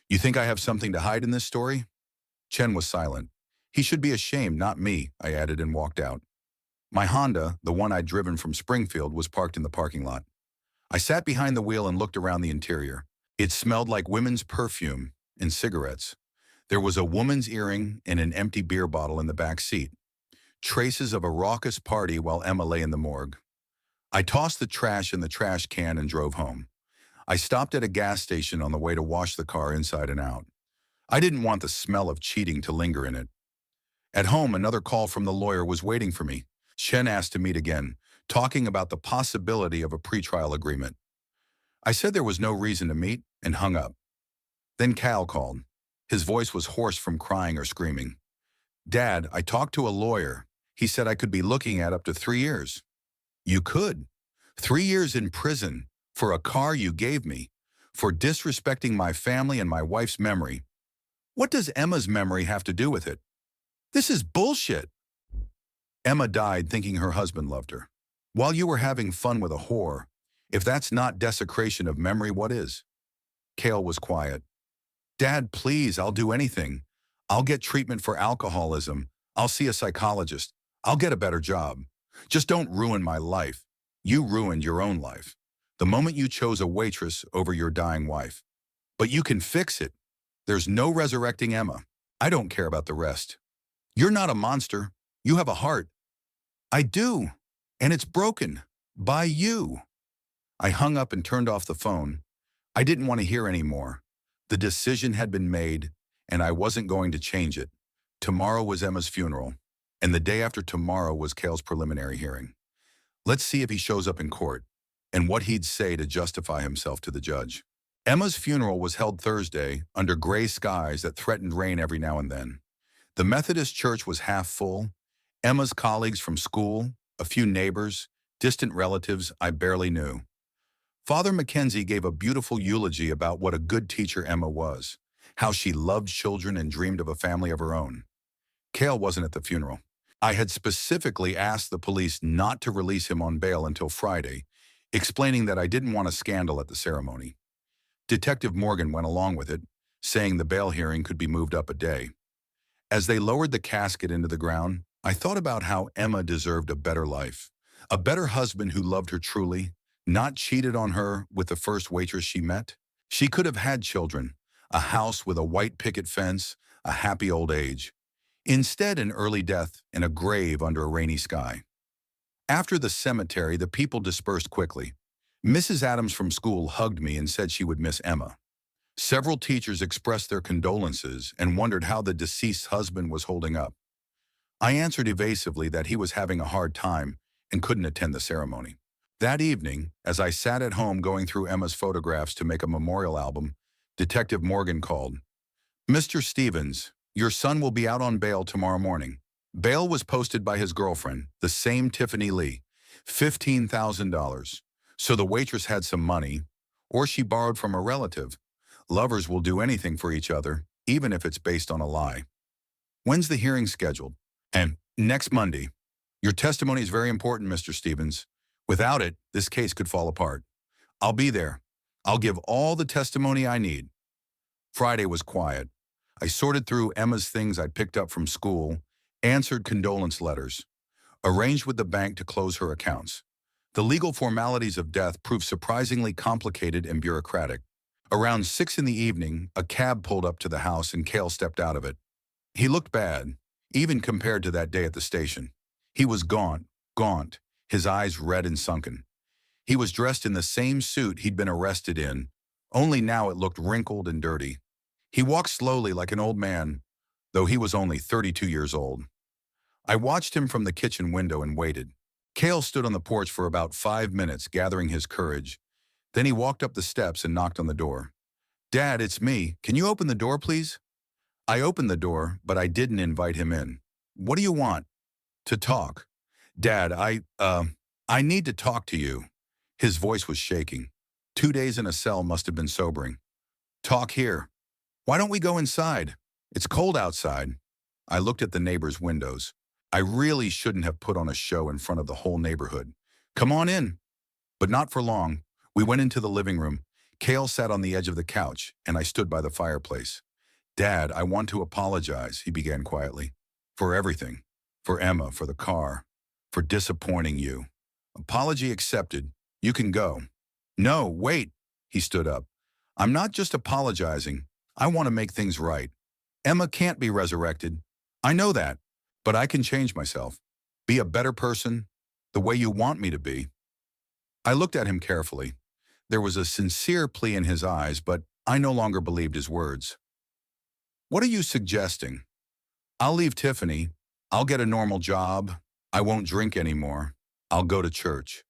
You think I have something to hide in this story? Chen was silent. He should be ashamed, not me, I added and walked out. My Honda, the one I'd driven from Springfield, was parked in the parking lot. I sat behind the wheel and looked around the interior. It smelled like women's perfume and cigarettes. There was a woman's earring and an empty beer bottle in the back seat. Traces of a raucous party while Emma lay in the morgue. I tossed the trash in the trash can and drove home. I stopped at a gas station on the way to wash the car inside and out. I didn't want the smell of cheating to linger in it. At home, another call from the lawyer was waiting for me. Chen asked to meet again, talking about the possibility of a pretrial agreement. I said there was no reason to meet and hung up. Then Cal called. His voice was hoarse from crying or screaming. Dad, I talked to a lawyer. He said I could be looking at up to 3 years. You could. 3 years in prison for a car you gave me, for disrespecting my family and my wife's memory. What does Emma's memory have to do with it? This is bullshit. Emma died thinking her husband loved her. While you were having fun with a whore, if that's not desecration of memory, what is? Cale was quiet. Dad, please, I'll do anything. I'll get treatment for alcoholism. I'll see a psychologist. I'll get a better job. Just don't ruin my life. You ruined your own life. The moment you chose a waitress over your dying wife. But you can fix it. There's no resurrecting Emma. I don't care about the rest. You're not a monster. You have a heart. I do. And it's broken. By you. I hung up and turned off the phone. I didn't want to hear any more. The decision had been made, and I wasn't going to change it. Tomorrow was Emma's funeral, and the day after tomorrow was Cale's preliminary hearing. Let's see if he shows up in court, and what he'd say to justify himself to the judge. Emma's funeral was held Thursday under gray skies that threatened rain every now and then. The Methodist church was half full. Emma's colleagues from school, a few neighbors, distant relatives I barely knew. Father Mackenzie gave a beautiful eulogy about what a good teacher Emma was, how she loved children and dreamed of a family of her own. Cale wasn't at the funeral. I had specifically asked the police not to release him on bail until Friday, explaining that I didn't want a scandal at the ceremony. Detective Morgan went along with it, saying the bail hearing could be moved up a day. As they lowered the casket into the ground, I thought about how Emma deserved a better life, a better husband who loved her truly, not cheated on her with the first waitress she met. She could have had children, a house with a white picket fence, a happy old age. Instead, an early death in a grave under a rainy sky. After the cemetery, the people dispersed quickly. Mrs. Adams from school hugged me and said she would miss Emma. Several teachers expressed their condolences and wondered how the deceased's husband was holding up. I answered evasively that he was having a hard time and couldn't attend the ceremony. That evening, as I sat at home going through Emma's photographs to make a memorial album, Detective Morgan called. "Mr. Stevens, your son will be out on bail tomorrow morning." Bail was posted by his girlfriend, the same Tiffany Lee, $15,000. So the waitress had some money, or she borrowed from a relative. Lovers will do anything for each other, even if it's based on a lie. "When's the hearing scheduled?" "And next Monday. Your testimony is very important, Mr. Stevens. Without it, this case could fall apart. I'll be there. I'll give all the testimony I need." Friday was quiet. I sorted through Emma's things I'd picked up from school, answered condolence letters, arranged with the bank to close her accounts. The legal formalities of death proved surprisingly complicated and bureaucratic. Around 6 in the evening, a cab pulled up to the house and Cale stepped out of it. He looked bad, even compared to that day at the station. He was gaunt, his eyes red and sunken. He was dressed in the same suit he'd been arrested in, only now it looked wrinkled and dirty. He walked slowly like an old man, though he was only 32 years old. I watched him from the kitchen window and waited. Cale stood on the porch for about 5 minutes, gathering his courage. Then he walked up the steps and knocked on the door. "Dad, it's me. Can you open the door, please?" I opened the door, but I didn't invite him in. "What do you want?" "To talk." "Dad, I need to talk to you." His voice was shaking. 2 days in a cell must have been sobering. "Talk here." "Why don't we go inside? It's cold outside." I looked at the neighbors' windows. I really shouldn't have put on a show in front of the whole neighborhood. "Come on in." But not for long. We went into the living room. Cale sat on the edge of the couch, and I stood by the fireplace. "Dad, I want to apologize," he began quietly. "For everything. For Emma, for the car, for disappointing you. Apology accepted. You can go." "No, wait." He stood up. "I'm not just apologizing. I want to make things right. Emma can't be resurrected. I know that. But I can change myself. Be a better person, the way you want me to be." I looked at him carefully. There was a sincere plea in his eyes, but I no longer believed his words. "What are you suggesting?" "I'll leave Tiffany. I'll get a normal job. I won't drink anymore. I'll go to church.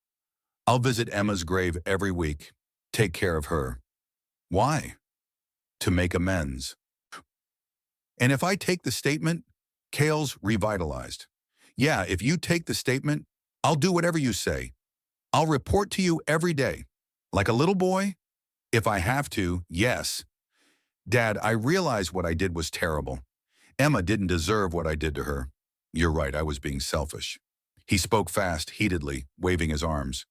I'll visit Emma's grave every week. Take care of her." "Why?" "To make amends." "And if I take the statement?" Cale's revitalized. "Yeah, if you take the statement, I'll do whatever you say. I'll report to you every day. Like a little boy? If I have to, yes." "Dad, I realize what I did was terrible. Emma didn't deserve what I did to her. You're right, I was being selfish." He spoke fast, heatedly, waving his arms.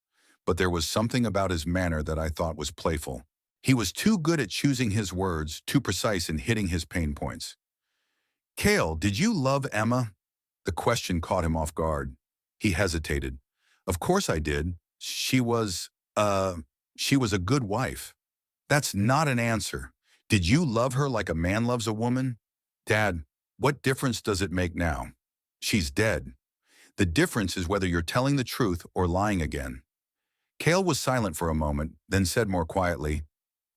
But there was something about his manner that I thought was playful. He was too good at choosing his words, too precise in hitting his pain points. "Cale, did you love Emma?" The question caught him off guard. He hesitated. "Of course I did. She was a good wife." "That's not an answer. Did you love her like a man loves a woman?" "Dad, what difference does it make now? She's dead. The difference is whether you're telling the truth or lying again." Cale was silent for a moment, then said more quietly,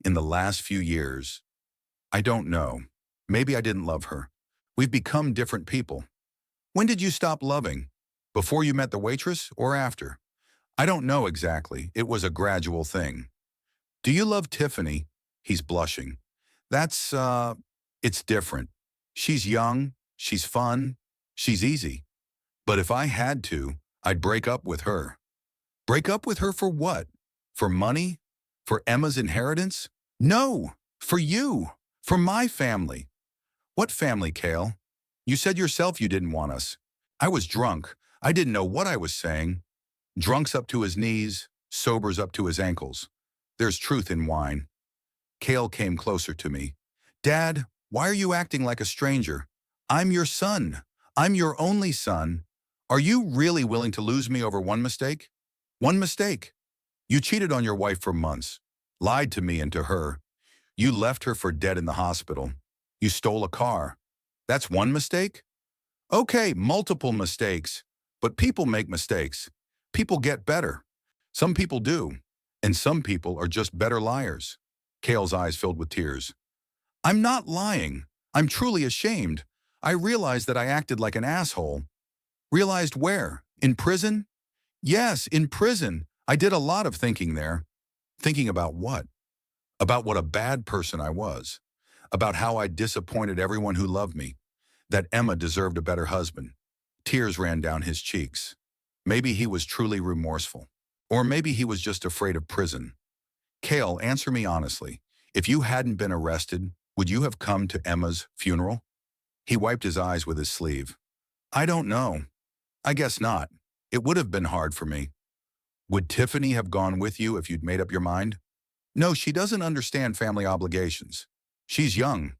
"In the last few years, I don't know. Maybe I didn't love her. We've become different people. When did you stop loving? Before you met the waitress or after?" "I don't know exactly. It was a gradual thing." "Do you love Tiffany?" He's blushing. It's different. She's young, she's fun, she's easy. But if I had to, I'd break up with her." "Break up with her for what? For money? For Emma's inheritance?" "No, for you, for my family." "What family, Cale? You said yourself you didn't want us." "I was drunk. I didn't know what I was saying." "Drunk's up to his knees, sober's up to his ankles. There's truth in wine." Cale came closer to me. "Dad, why are you acting like a stranger? I'm your son. I'm your only son. Are you really willing to lose me over one mistake?" "One mistake? You cheated on your wife for months, lied to me and to her. You left her for dead in the hospital. You stole a car. That's one mistake? Okay, multiple mistakes. But people make mistakes. People get better. Some people do. And some people are just better liars." Cale's eyes filled with tears. "I'm not lying. I'm truly ashamed. I realized that I acted like an asshole." "Realized where? In prison?" "Yes, in prison. I did a lot of thinking there." "Thinking about what?" "About what a bad person I was. About how I disappointed everyone who loved me. That Emma deserved a better husband." Tears ran down his cheeks. Maybe he was truly remorseful. Or maybe he was just afraid of prison. "Cale, answer me honestly. If you hadn't been arrested, would you have come to Emma's funeral?" He wiped his eyes with his sleeve. "I don't know. I guess not. It would have been hard for me." "Would Tiffany have gone with you if you'd made up your mind?" "No, she doesn't understand family obligations. She's young.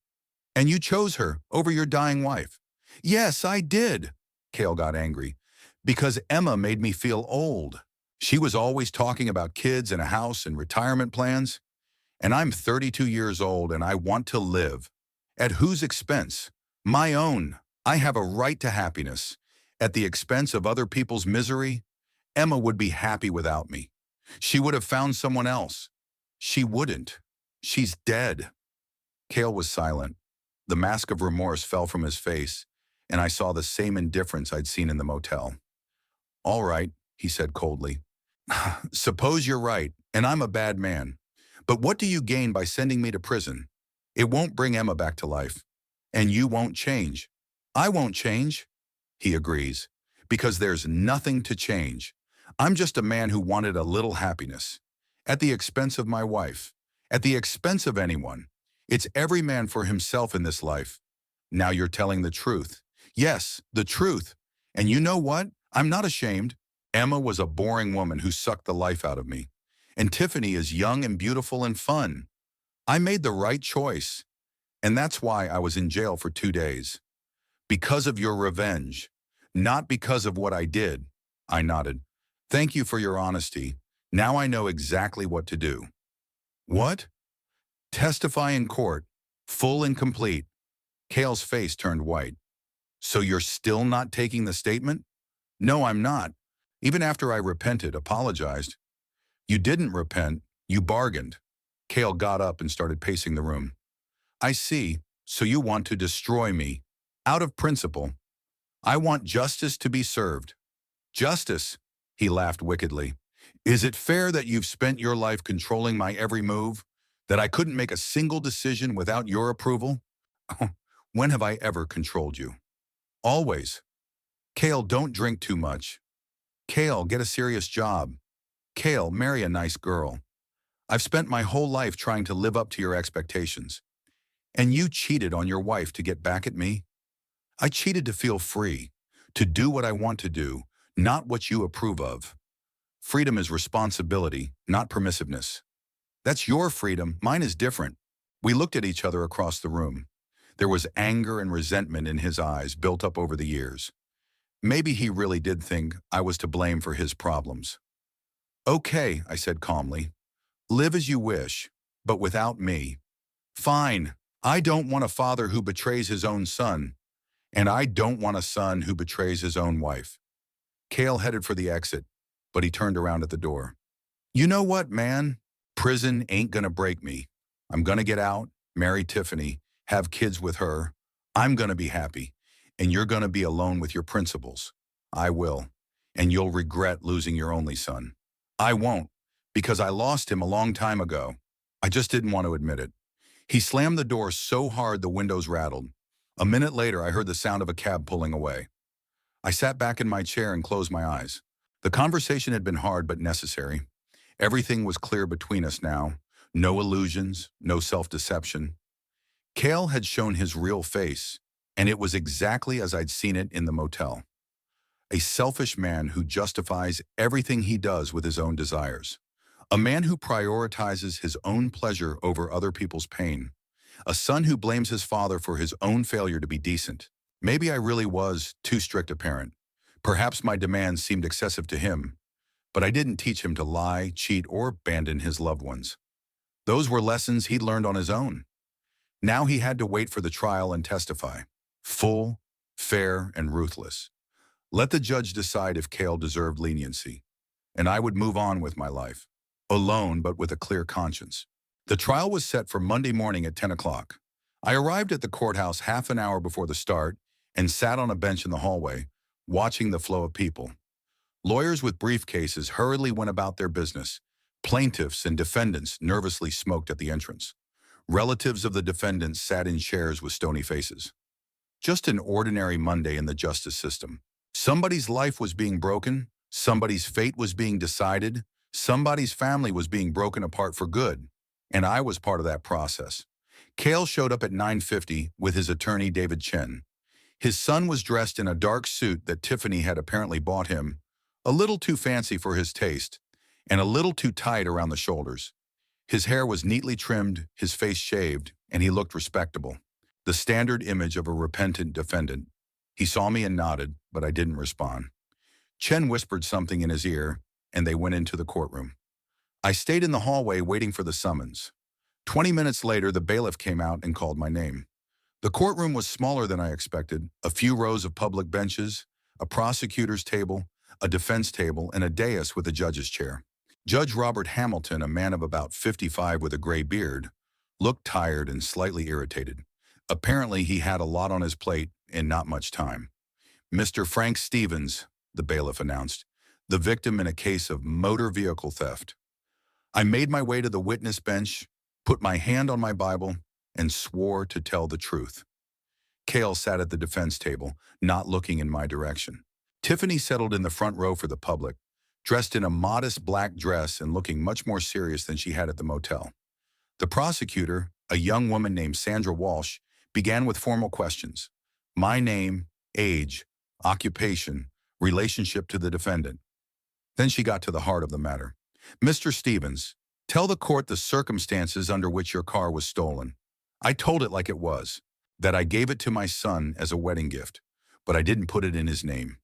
And you chose her over your dying wife." "Yes, I did." Cale got angry. "Because Emma made me feel old. She was always talking about kids and a house and retirement plans. And I'm 32 years old and I want to live. At whose expense? My own. I have a right to happiness. At the expense of other people's misery? Emma would be happy without me. She would have found someone else. She wouldn't. She's dead." Cale was silent. The mask of remorse fell from his face, and I saw the same indifference I'd seen in the motel. "All right," he said coldly. "Suppose you're right, and I'm a bad man. But what do you gain by sending me to prison? It won't bring Emma back to life. And you won't change." "I won't change." He agrees. "Because there's nothing to change. I'm just a man who wanted a little happiness. At the expense of my wife. At the expense of anyone. It's every man for himself in this life." "Now you're telling the truth." "Yes, the truth. And you know what? I'm not ashamed. Emma was a boring woman who sucked the life out of me. And Tiffany is young and beautiful and fun. I made the right choice. And that's why I was in jail for 2 days. Because of your revenge. Not because of what I did." I nodded. "Thank you for your honesty. Now I know exactly what to do." "What?" "Testify in court. Full and complete." Cale's face turned white. "So you're still not taking the statement?" "No, I'm not. Even after I repented, apologized." "You didn't repent. You bargained." Cale got up and started pacing the room. "I see. So you want to destroy me. Out of principle. I want justice to be served." "Justice?" He laughed wickedly. "Is it fair that you've spent your life controlling my every move? That I couldn't make a single decision without your approval?" "When have I ever controlled you?" "Always." "Cale, don't drink too much." "Cale, get a serious job." "Cale, marry a nice girl." I've spent my whole life trying to live up to your expectations. And you cheated on your wife to get back at me? I cheated to feel free, to do what I want to do, not what you approve of. Freedom is responsibility, not permissiveness. That's your freedom, mine is different. We looked at each other across the room. There was anger and resentment in his eyes built up over the years. Maybe he really did think I was to blame for his problems. "Okay," I said calmly. "Live as you wish, but without me." "Fine. I don't want a father who betrays his own son, and I don't want a son who betrays his own wife." Cale headed for the exit, but he turned around at the door. You know what, man? Prison ain't gonna break me. I'm gonna get out, marry Tiffany, have kids with her. I'm gonna be happy. And you're gonna be alone with your principles. I will. And you'll regret losing your only son. I won't, because I lost him a long time ago. I just didn't want to admit it. He slammed the door so hard the windows rattled. A minute later, I heard the sound of a cab pulling away. I sat back in my chair and closed my eyes. The conversation had been hard but necessary. Everything was clear between us now. No illusions, no self-deception. Cale had shown his real face, and it was exactly as I'd seen it in the motel. A selfish man who justifies everything he does with his own desires. A man who prioritizes his own pleasure over other people's pain. A son who blames his father for his own failure to be decent. Maybe I really was too strict a parent. Perhaps my demands seemed excessive to him, but I didn't teach him to lie, cheat, or abandon his loved ones. Those were lessons he'd learned on his own. Now he had to wait for the trial and testify. Full, fair, and ruthless. Let the judge decide if Cale deserved leniency, and I would move on with my life. Alone, but with a clear conscience. The trial was set for Monday morning at 10 o'clock. I arrived at the courthouse half an hour before the start and sat on a bench in the hallway, watching the flow of people. Lawyers with briefcases hurriedly went about their business. Plaintiffs and defendants nervously smoked at the entrance. Relatives of the defendants sat in chairs with stony faces. Just an ordinary Monday in the justice system. Somebody's life was being broken, somebody's fate was being decided, somebody's family was being broken apart for good, and I was part of that process. Cale showed up at 9:50 with his attorney David Chen. His son was dressed in a dark suit that Tiffany had apparently bought him, a little too fancy for his taste, and a little too tight around the shoulders. His hair was neatly trimmed, his face shaved, and he looked respectable. The standard image of a repentant defendant. He saw me and nodded, but I didn't respond. Chen whispered something in his ear, and they went into the courtroom. I stayed in the hallway waiting for the summons. 20 minutes later, the bailiff came out and called my name. The courtroom was smaller than I expected, a few rows of public benches, a prosecutor's table, a defense table, and a dais with a judge's chair. Judge Robert Hamilton, a man of about 55 with a gray beard, looked tired and slightly irritated. Apparently, he had a lot on his plate and not much time. Mr. Frank Stevens, the bailiff announced, the victim in a case of motor vehicle theft. I made my way to the witness bench, put my hand on my Bible, and swore to tell the truth. Cale sat at the defense table, not looking in my direction. Tiffany settled in the front row for the public, dressed in a modest black dress and looking much more serious than she had at the motel. The prosecutor, a young woman named Sandra Walsh, began with formal questions. My name, age, occupation, relationship to the defendant. Then she got to the heart of the matter. Mr. Stevens, tell the court the circumstances under which your car was stolen. I told it like it was, that I gave it to my son as a wedding gift, but I didn't put it in his name,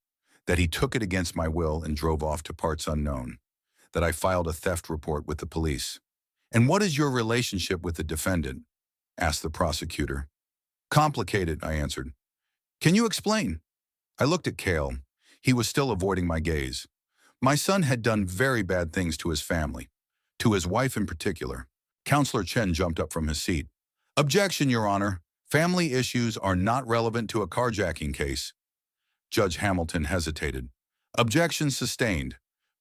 that he took it against my will and drove off to parts unknown, that I filed a theft report with the police. And what is your relationship with the defendant? Asked the prosecutor. Complicated, I answered. Can you explain? I looked at Cale. He was still avoiding my gaze. My son had done very bad things to his family, to his wife in particular. Counselor Chen jumped up from his seat. Objection, Your Honor. Family issues are not relevant to a carjacking case. Judge Hamilton hesitated. Objection sustained.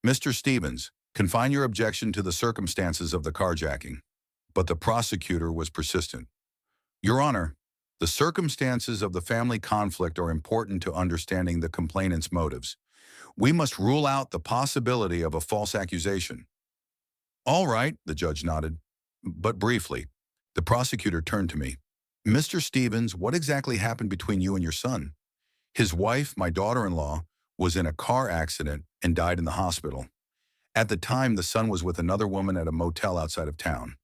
Mr. Stevens, confine your objection to the circumstances of the carjacking. But the prosecutor was persistent. Your Honor, the circumstances of the family conflict are important to understanding the complainant's motives. We must rule out the possibility of a false accusation. All right, the judge nodded. But briefly, the prosecutor turned to me. Mr. Stevens, what exactly happened between you and your son? His wife, my daughter-in-law, was in a car accident and died in the hospital. At the time, the son was with another woman at a motel outside of town.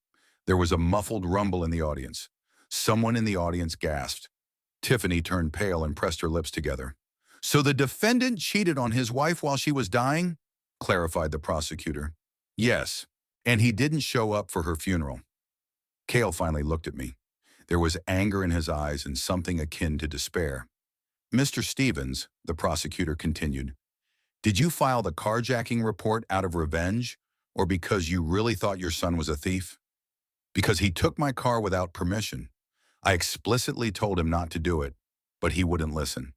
There was a muffled rumble in the audience. Someone in the audience gasped. Tiffany turned pale and pressed her lips together. So the defendant cheated on his wife while she was dying? Clarified the prosecutor. Yes, and he didn't show up for her funeral. Cale finally looked at me. There was anger in his eyes and something akin to despair. Mr. Stevens, the prosecutor continued, did you file the carjacking report out of revenge Or because you really thought your son was a thief? Because he took my car without permission. I explicitly told him not to do it, but he wouldn't listen.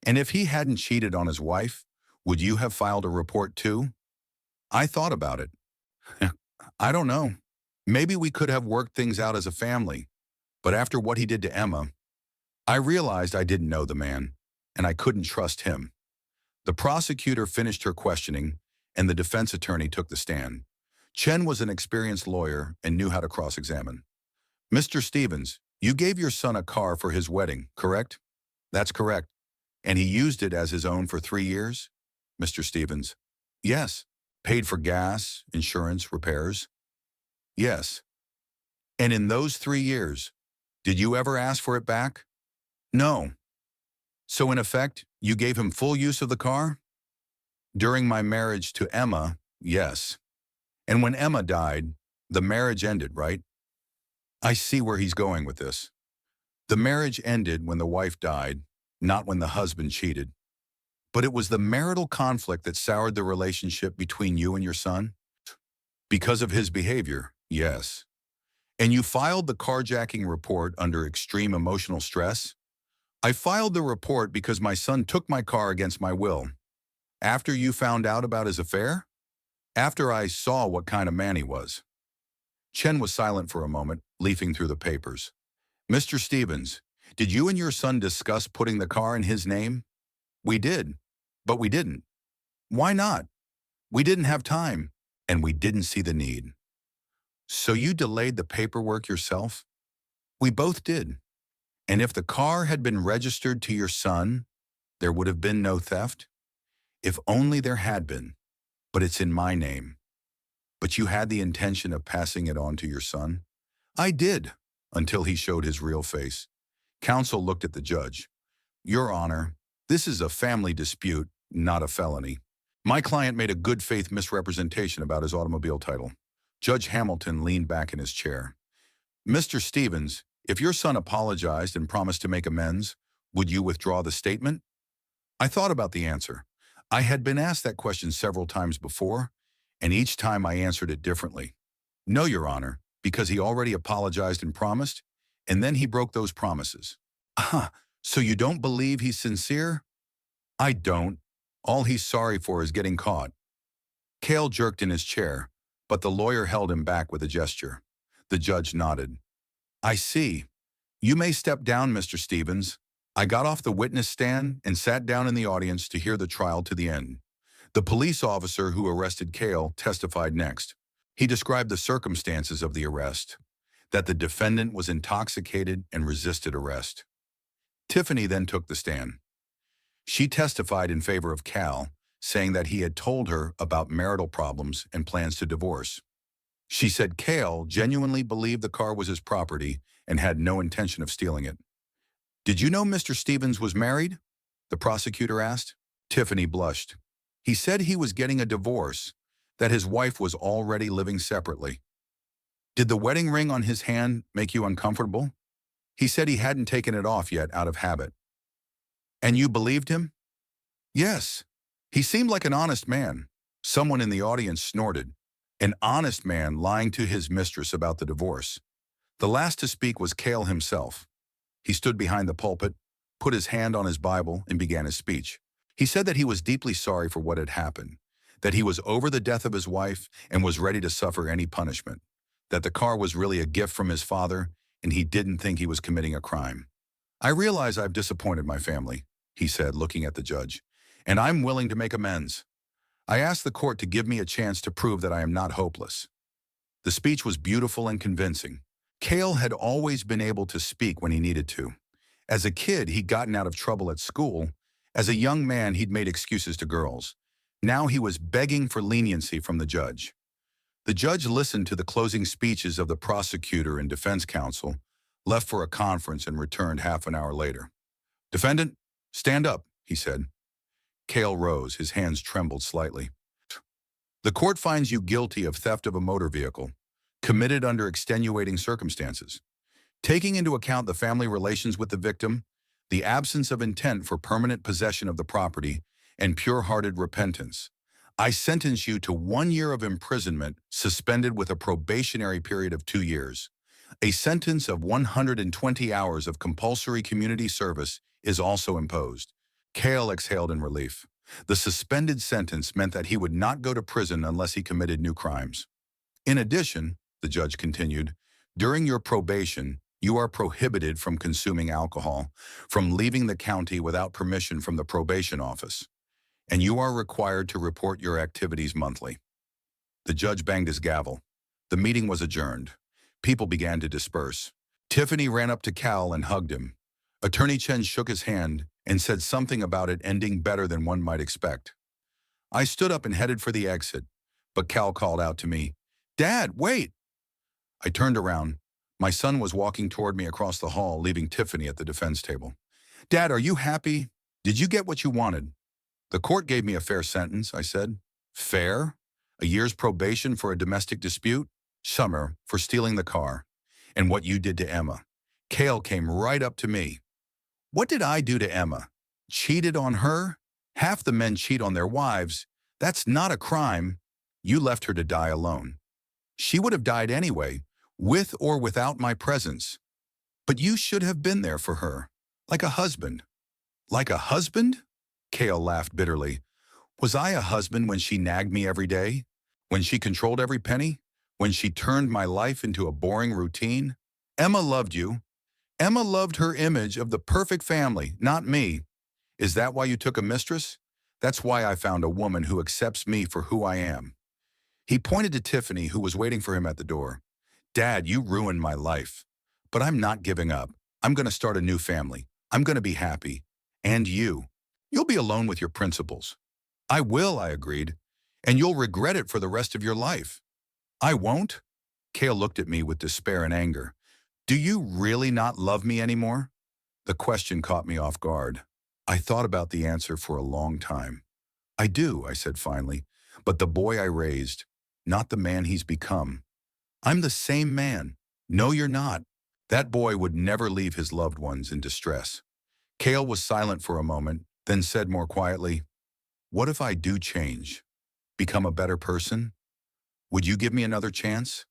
And if he hadn't cheated on his wife, would you have filed a report too? I thought about it. I don't know. Maybe we could have worked things out as a family, but after what he did to Emma, I realized I didn't know the man, and I couldn't trust him. The prosecutor finished her questioning, and the defense attorney took the stand. Chen was an experienced lawyer and knew how to cross-examine. Mr. Stevens, you gave your son a car for his wedding, correct? That's correct. And he used it as his own for 3 years? Mr. Stevens, yes. Paid for gas, insurance, repairs? Yes. And in those 3 years, did you ever ask for it back? No. So in effect, you gave him full use of the car? During my marriage to Emma, yes. And when Emma died, the marriage ended, right? I see where he's going with this. The marriage ended when the wife died, not when the husband cheated. But it was the marital conflict that soured the relationship between you and your son? Because of his behavior, yes. And you filed the carjacking report under extreme emotional stress? I filed the report because my son took my car against my will. After you found out about his affair? After I saw what kind of man he was. Chen was silent for a moment, leafing through the papers. Mr. Stevens, did you and your son discuss putting the car in his name? We did, but we didn't. Why not? We didn't have time, and we didn't see the need. So you delayed the paperwork yourself? We both did. And if the car had been registered to your son, there would have been no theft? If only there had been, but it's in my name. But you had the intention of passing it on to your son? I did, until he showed his real face. Counsel looked at the judge. Your Honor, this is a family dispute, not a felony. My client made a good faith misrepresentation about his automobile title. Judge Hamilton leaned back in his chair. Mr. Stevens, if your son apologized and promised to make amends, would you withdraw the statement? I thought about the answer. I had been asked that question several times before, and each time I answered it differently. No, Your Honor, because he already apologized and promised, and then he broke those promises. So you don't believe he's sincere? I don't. All he's sorry for is getting caught. Cale jerked in his chair, but the lawyer held him back with a gesture. The judge nodded. I see. You may step down, Mr. Stevens. I got off the witness stand and sat down in the audience to hear the trial to the end. The police officer who arrested Cale testified next. He described the circumstances of the arrest, that the defendant was intoxicated and resisted arrest. Tiffany then took the stand. She testified in favor of Cal, saying that he had told her about marital problems and plans to divorce. She said Cale genuinely believed the car was his property and had no intention of stealing it. Did you know Mr. Stevens was married? The prosecutor asked. Tiffany blushed. He said he was getting a divorce, that his wife was already living separately. Did the wedding ring on his hand make you uncomfortable? He said he hadn't taken it off yet out of habit. And you believed him? Yes. He seemed like an honest man. Someone in the audience snorted. An honest man lying to his mistress about the divorce. The last to speak was Cale himself. He stood behind the pulpit, put his hand on his Bible, and began his speech. He said that he was deeply sorry for what had happened, that he was over the death of his wife and was ready to suffer any punishment, that the car was really a gift from his father and he didn't think he was committing a crime. I realize I've disappointed my family, he said, looking at the judge, and I'm willing to make amends. I ask the court to give me a chance to prove that I am not hopeless. The speech was beautiful and convincing. Cale had always been able to speak when he needed to. As a kid, he'd gotten out of trouble at school. As a young man, he'd made excuses to girls. Now he was begging for leniency from the judge. The judge listened to the closing speeches of the prosecutor and defense counsel, left for a conference, and returned half an hour later. Defendant, stand up, he said. Cale rose, his hands trembled slightly. The court finds you guilty of theft of a motor vehicle, committed under extenuating circumstances. Taking into account the family relations with the victim, the absence of intent for permanent possession of the property, and pure-hearted repentance, I sentence you to 1 year of imprisonment suspended with a probationary period of 2 years. A sentence of 120 hours of compulsory community service is also imposed. Cale exhaled in relief. The suspended sentence meant that he would not go to prison unless he committed new crimes. In addition, the judge continued, during your probation, you are prohibited from consuming alcohol, from leaving the county without permission from the probation office, and you are required to report your activities monthly. The judge banged his gavel. The meeting was adjourned. People began to disperse. Tiffany ran up to Cal and hugged him. Attorney Chen shook his hand and said something about it ending better than one might expect. I stood up and headed for the exit, but Cal called out to me, "Dad, wait!" I turned around. My son was walking toward me across the hall, leaving Tiffany at the defense table. "Dad, are you happy? Did you get what you wanted?" "The court gave me a fair sentence," I said. "Fair? A year's probation for a domestic dispute? Summer for stealing the car. And what you did to Emma." Cale came right up to me. "What did I do to Emma? Cheated on her? Half the men cheat on their wives. That's not a crime. You left her to die alone. She would have died anyway, with or without my presence. But you should have been there for her, like a husband." "Like a husband?" Cale laughed bitterly. "Was I a husband when she nagged me every day? When she controlled every penny? When she turned my life into a boring routine? Emma loved you. Emma loved her image of the perfect family, not me. Is that why you took a mistress? That's why I found a woman who accepts me for who I am." He pointed to Tiffany, who was waiting for him at the door. "Dad, you ruined my life. But I'm not giving up. I'm going to start a new family. I'm going to be happy. And you. You'll be alone with your principles." "I will," I agreed. "And you'll regret it for the rest of your life." "I won't?" Cale looked at me with despair and anger. "Do you really not love me anymore?" The question caught me off guard. I thought about the answer for a long time. "I do," I said finally, "but the boy I raised, not the man he's become. I'm the same man." "No, you're not. That boy would never leave his loved ones in distress." Cale was silent for a moment, then said more quietly, "What if I do change? Become a better person? Would you give me another chance?"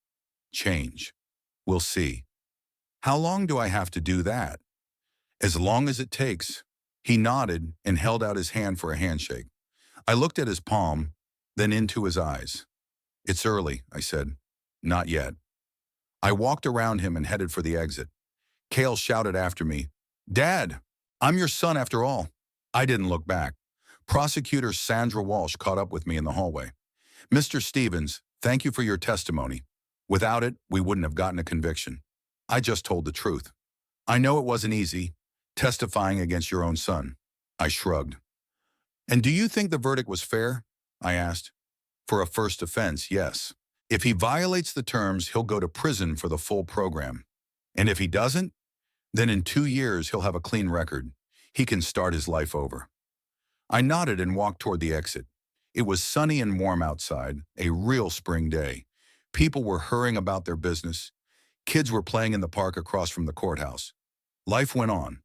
"Change. We'll see." "How long do I have to do that?" "As long as it takes." He nodded and held out his hand for a handshake. I looked at his palm, then into his eyes. "It's early," I said. "Not yet." I walked around him and headed for the exit. Cale shouted after me, "Dad, I'm your son after all." I didn't look back. Prosecutor Sandra Walsh caught up with me in the hallway. "Mr. Stevens, thank you for your testimony. Without it, we wouldn't have gotten a conviction." I just told the truth. "I know it wasn't easy, testifying against your own son." I shrugged. "And do you think the verdict was fair?" I asked. "For a first offense, yes. If he violates the terms, he'll go to prison for the full program. And if he doesn't, then in 2 years he'll have a clean record. He can start his life over." I nodded and walked toward the exit. It was sunny and warm outside, a real spring day. People were hurrying about their business. Kids were playing in the park across from the courthouse. Life went on.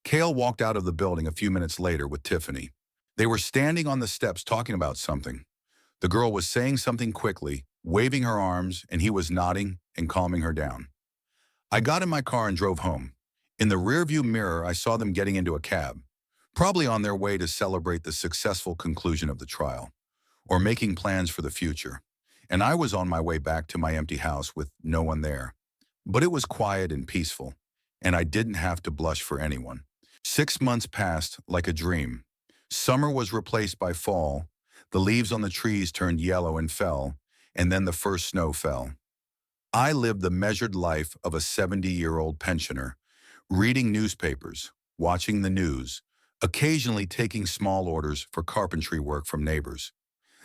Cale walked out of the building a few minutes later with Tiffany. They were standing on the steps talking about something. The girl was saying something quickly, waving her arms, and he was nodding and calming her down. I got in my car and drove home. In the rearview mirror, I saw them getting into a cab, probably on their way to celebrate the successful conclusion of the trial, or making plans for the future. And I was on my way back to my empty house with no one there. But it was quiet and peaceful, and I didn't have to blush for anyone. 6 months passed like a dream. Summer was replaced by fall. The leaves on the trees turned yellow and fell, and then the first snow fell. I lived the measured life of a 70-year-old pensioner, reading newspapers, watching the news, occasionally taking small orders for carpentry work from neighbors.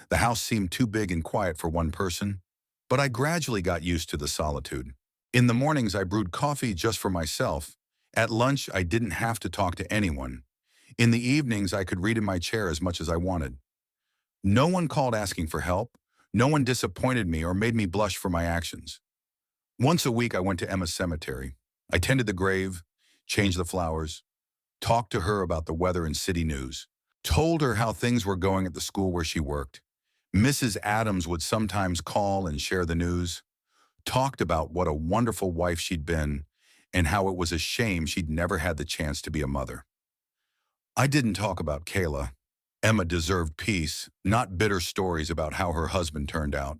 The house seemed too big and quiet for one person, but I gradually got used to the solitude. In the mornings, I brewed coffee just for myself. At lunch, I didn't have to talk to anyone. In the evenings, I could read in my chair as much as I wanted. No one called asking for help. No one disappointed me or made me blush for my actions. Once a week, I went to Emma's cemetery. I tended the grave, changed the flowers, talked to her about the weather and city news, told her how things were going at the school where she worked. Mrs. Adams would sometimes call and share the news, talked about what a wonderful wife she'd been and how it was a shame she'd never had the chance to be a mother. I didn't talk about Kayla. Emma deserved peace, not bitter stories about how her husband turned out.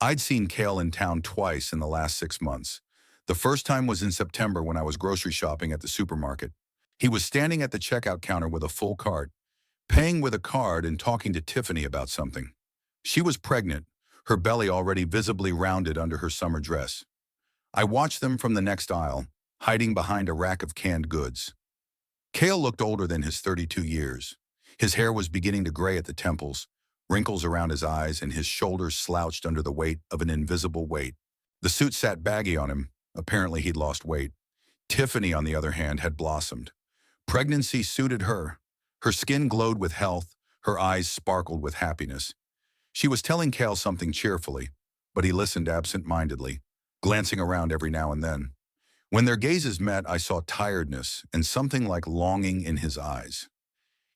I'd seen Cale in town twice in the last 6 months. The first time was in September when I was grocery shopping at the supermarket. He was standing at the checkout counter with a full cart, paying with a card and talking to Tiffany about something. She was pregnant, her belly already visibly rounded under her summer dress. I watched them from the next aisle, hiding behind a rack of canned goods. Cale looked older than his 32 years. His hair was beginning to gray at the temples, wrinkles around his eyes, and his shoulders slouched under the weight of an invisible weight. The suit sat baggy on him. Apparently he'd lost weight. Tiffany, on the other hand, had blossomed. Pregnancy suited her. Her skin glowed with health, her eyes sparkled with happiness. She was telling Cale something cheerfully, but he listened absent-mindedly, glancing around every now and then. When their gazes met, I saw tiredness and something like longing in his eyes.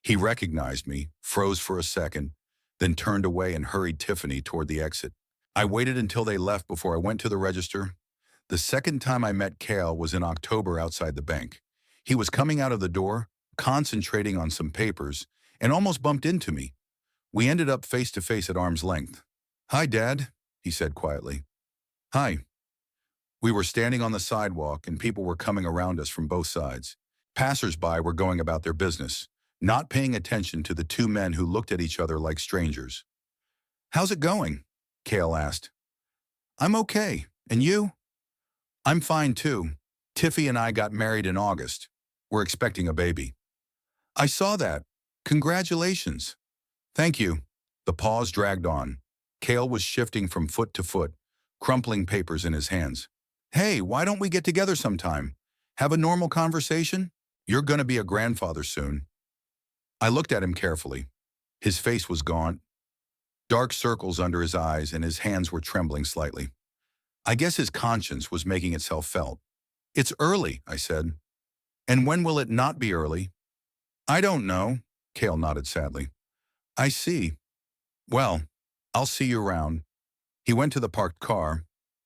He recognized me, froze for a second, then turned away and hurried Tiffany toward the exit. I waited until they left before I went to the register. The second time I met Cale was in October outside the bank. He was coming out of the door, concentrating on some papers, and almost bumped into me. We ended up face to face at arm's length. "Hi, Dad," he said quietly. "Hi." We were standing on the sidewalk and people were coming around us from both sides. Passers-by were going about their business, not paying attention to the two men who looked at each other like strangers. "How's it going?" Cale asked. "I'm okay. And you?" "I'm fine too. Tiffy and I got married in August. We're expecting a baby." "I saw that. Congratulations." "Thank you." The pause dragged on. Cale was shifting from foot to foot, crumpling papers in his hands. "Hey, why don't we get together sometime? Have a normal conversation? You're going to be a grandfather soon." I looked at him carefully. His face was gaunt, dark circles under his eyes, and his hands were trembling slightly. I guess his conscience was making itself felt. "It's early," I said. "And when will it not be early?" "I don't know," Cale nodded sadly. "I see. Well, I'll see you around." He went to the parked car,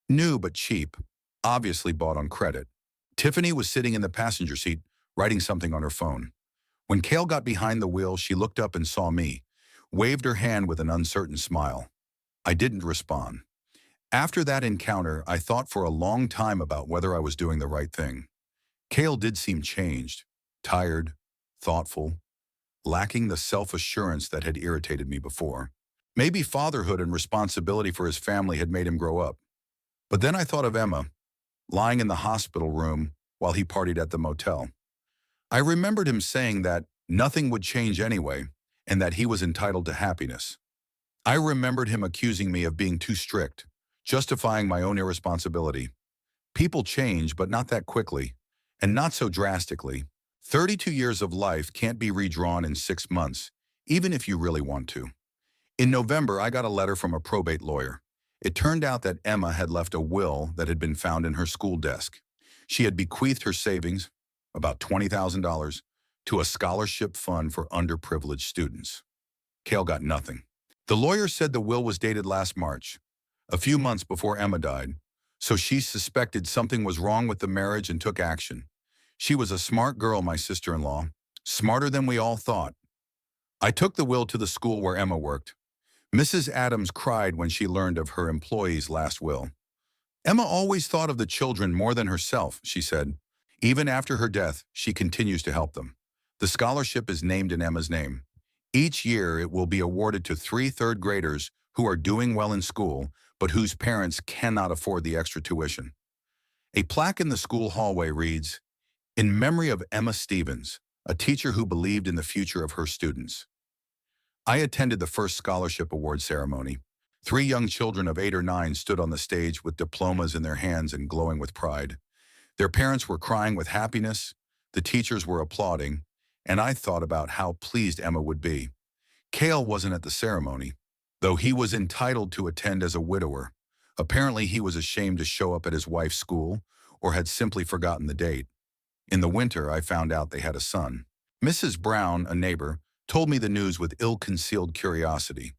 new but cheap, obviously bought on credit. Tiffany was sitting in the passenger seat, writing something on her phone. When Cale got behind the wheel, she looked up and saw me, waved her hand with an uncertain smile. I didn't respond. After that encounter, I thought for a long time about whether I was doing the right thing. Cale did seem changed, tired, thoughtful, lacking the self-assurance that had irritated me before. Maybe fatherhood and responsibility for his family had made him grow up. But then I thought of Emma, lying in the hospital room while he partied at the motel. I remembered him saying that nothing would change anyway, and that he was entitled to happiness. I remembered him accusing me of being too strict, justifying my own irresponsibility. People change, but not that quickly, and not so drastically. 32 years of life can't be redrawn in 6 months, even if you really want to. In November, I got a letter from a probate lawyer. It turned out that Emma had left a will that had been found in her school desk. She had bequeathed her savings, about $20,000, to a scholarship fund for underprivileged students. Cale got nothing. The lawyer said the will was dated last March, a few months before Emma died, so she suspected something was wrong with the marriage and took action. She was a smart girl, my sister-in-law, smarter than we all thought. I took the will to the school where Emma worked. Mrs. Adams cried when she learned of her employee's last will. "Emma always thought of the children more than herself," she said. "Even after her death, she continues to help them." The scholarship is named in Emma's name. Each year, it will be awarded to 3 third graders who are doing well in school, but whose parents cannot afford the extra tuition. A plaque in the school hallway reads, "In memory of Emma Stevens, a teacher who believed in the future of her students." I attended the first scholarship award ceremony. 3 young children of 8 or 9 stood on the stage with diplomas in their hands and glowing with pride. Their parents were crying with happiness, the teachers were applauding, and I thought about how pleased Emma would be. Cale wasn't at the ceremony, though he was entitled to attend as a widower. Apparently he was ashamed to show up at his wife's school, or had simply forgotten the date. In the winter, I found out they had a son. Mrs. Brown, a neighbor, told me the news with ill-concealed curiosity.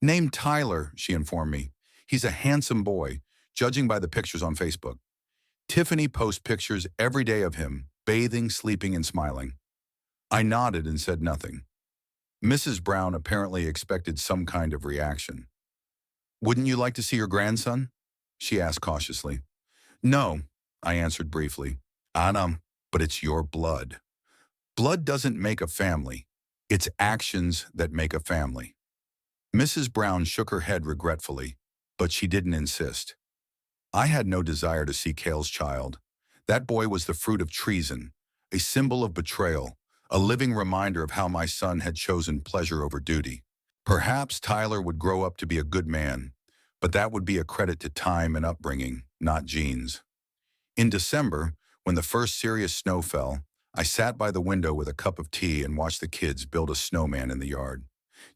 Named Tyler, she informed me. He's a handsome boy, judging by the pictures on Facebook. Tiffany posts pictures every day of him, bathing, sleeping, and smiling. I nodded and said nothing. Mrs. Brown apparently expected some kind of reaction. Wouldn't you like to see your grandson? She asked cautiously. No, I answered briefly. I know, but it's your blood. Blood doesn't make a family. It's actions that make a family. Mrs. Brown shook her head regretfully, but she didn't insist. I had no desire to see Cale's child. That boy was the fruit of treason, a symbol of betrayal, a living reminder of how my son had chosen pleasure over duty. Perhaps Tyler would grow up to be a good man, but that would be a credit to time and upbringing, not genes. In December, when the first serious snow fell, I sat by the window with a cup of tea and watched the kids build a snowman in the yard.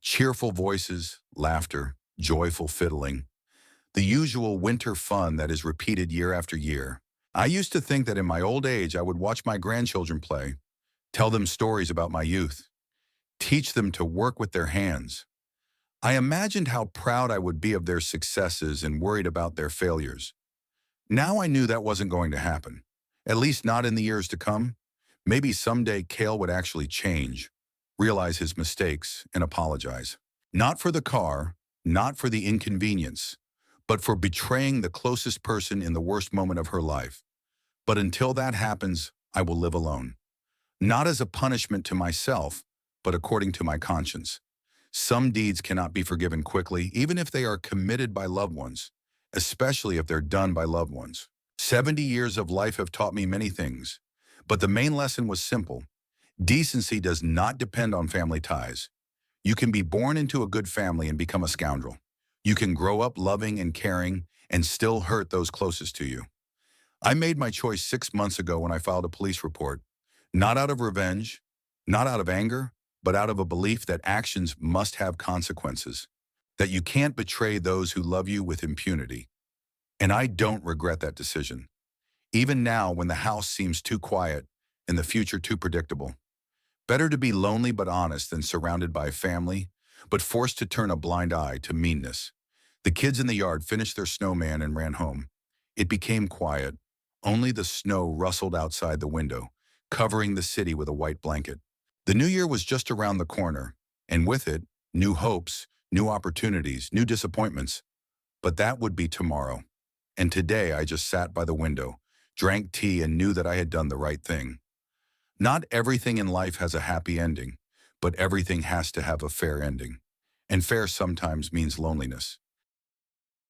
Cheerful voices, laughter, joyful fiddling. The usual winter fun that is repeated year after year. I used to think that in my old age I would watch my grandchildren play, tell them stories about my youth, teach them to work with their hands. I imagined how proud I would be of their successes and worried about their failures. Now I knew that wasn't going to happen, at least not in the years to come. Maybe someday Cale would actually change, realize his mistakes, and apologize. Not for the car, not for the inconvenience, but for betraying the closest person in the worst moment of her life. But until that happens, I will live alone. Not as a punishment to myself, but according to my conscience. Some deeds cannot be forgiven quickly, even if they are committed by loved ones, especially if they're done by loved ones. 70 years of life have taught me many things, but the main lesson was simple. Decency does not depend on family ties. You can be born into a good family and become a scoundrel. You can grow up loving and caring and still hurt those closest to you. I made my choice 6 months ago when I filed a police report, not out of revenge, not out of anger, but out of a belief that actions must have consequences, that you can't betray those who love you with impunity. And I don't regret that decision, even now when the house seems too quiet and the future too predictable. Better to be lonely but honest than surrounded by family, but forced to turn a blind eye to meanness. The kids in the yard finished their snowman and ran home. It became quiet. Only the snow rustled outside the window, covering the city with a white blanket. The new year was just around the corner, and with it, new hopes, new opportunities, new disappointments. But that would be tomorrow. And today I just sat by the window, drank tea, and knew that I had done the right thing. Not everything in life has a happy ending, but everything has to have a fair ending. And fair sometimes means loneliness.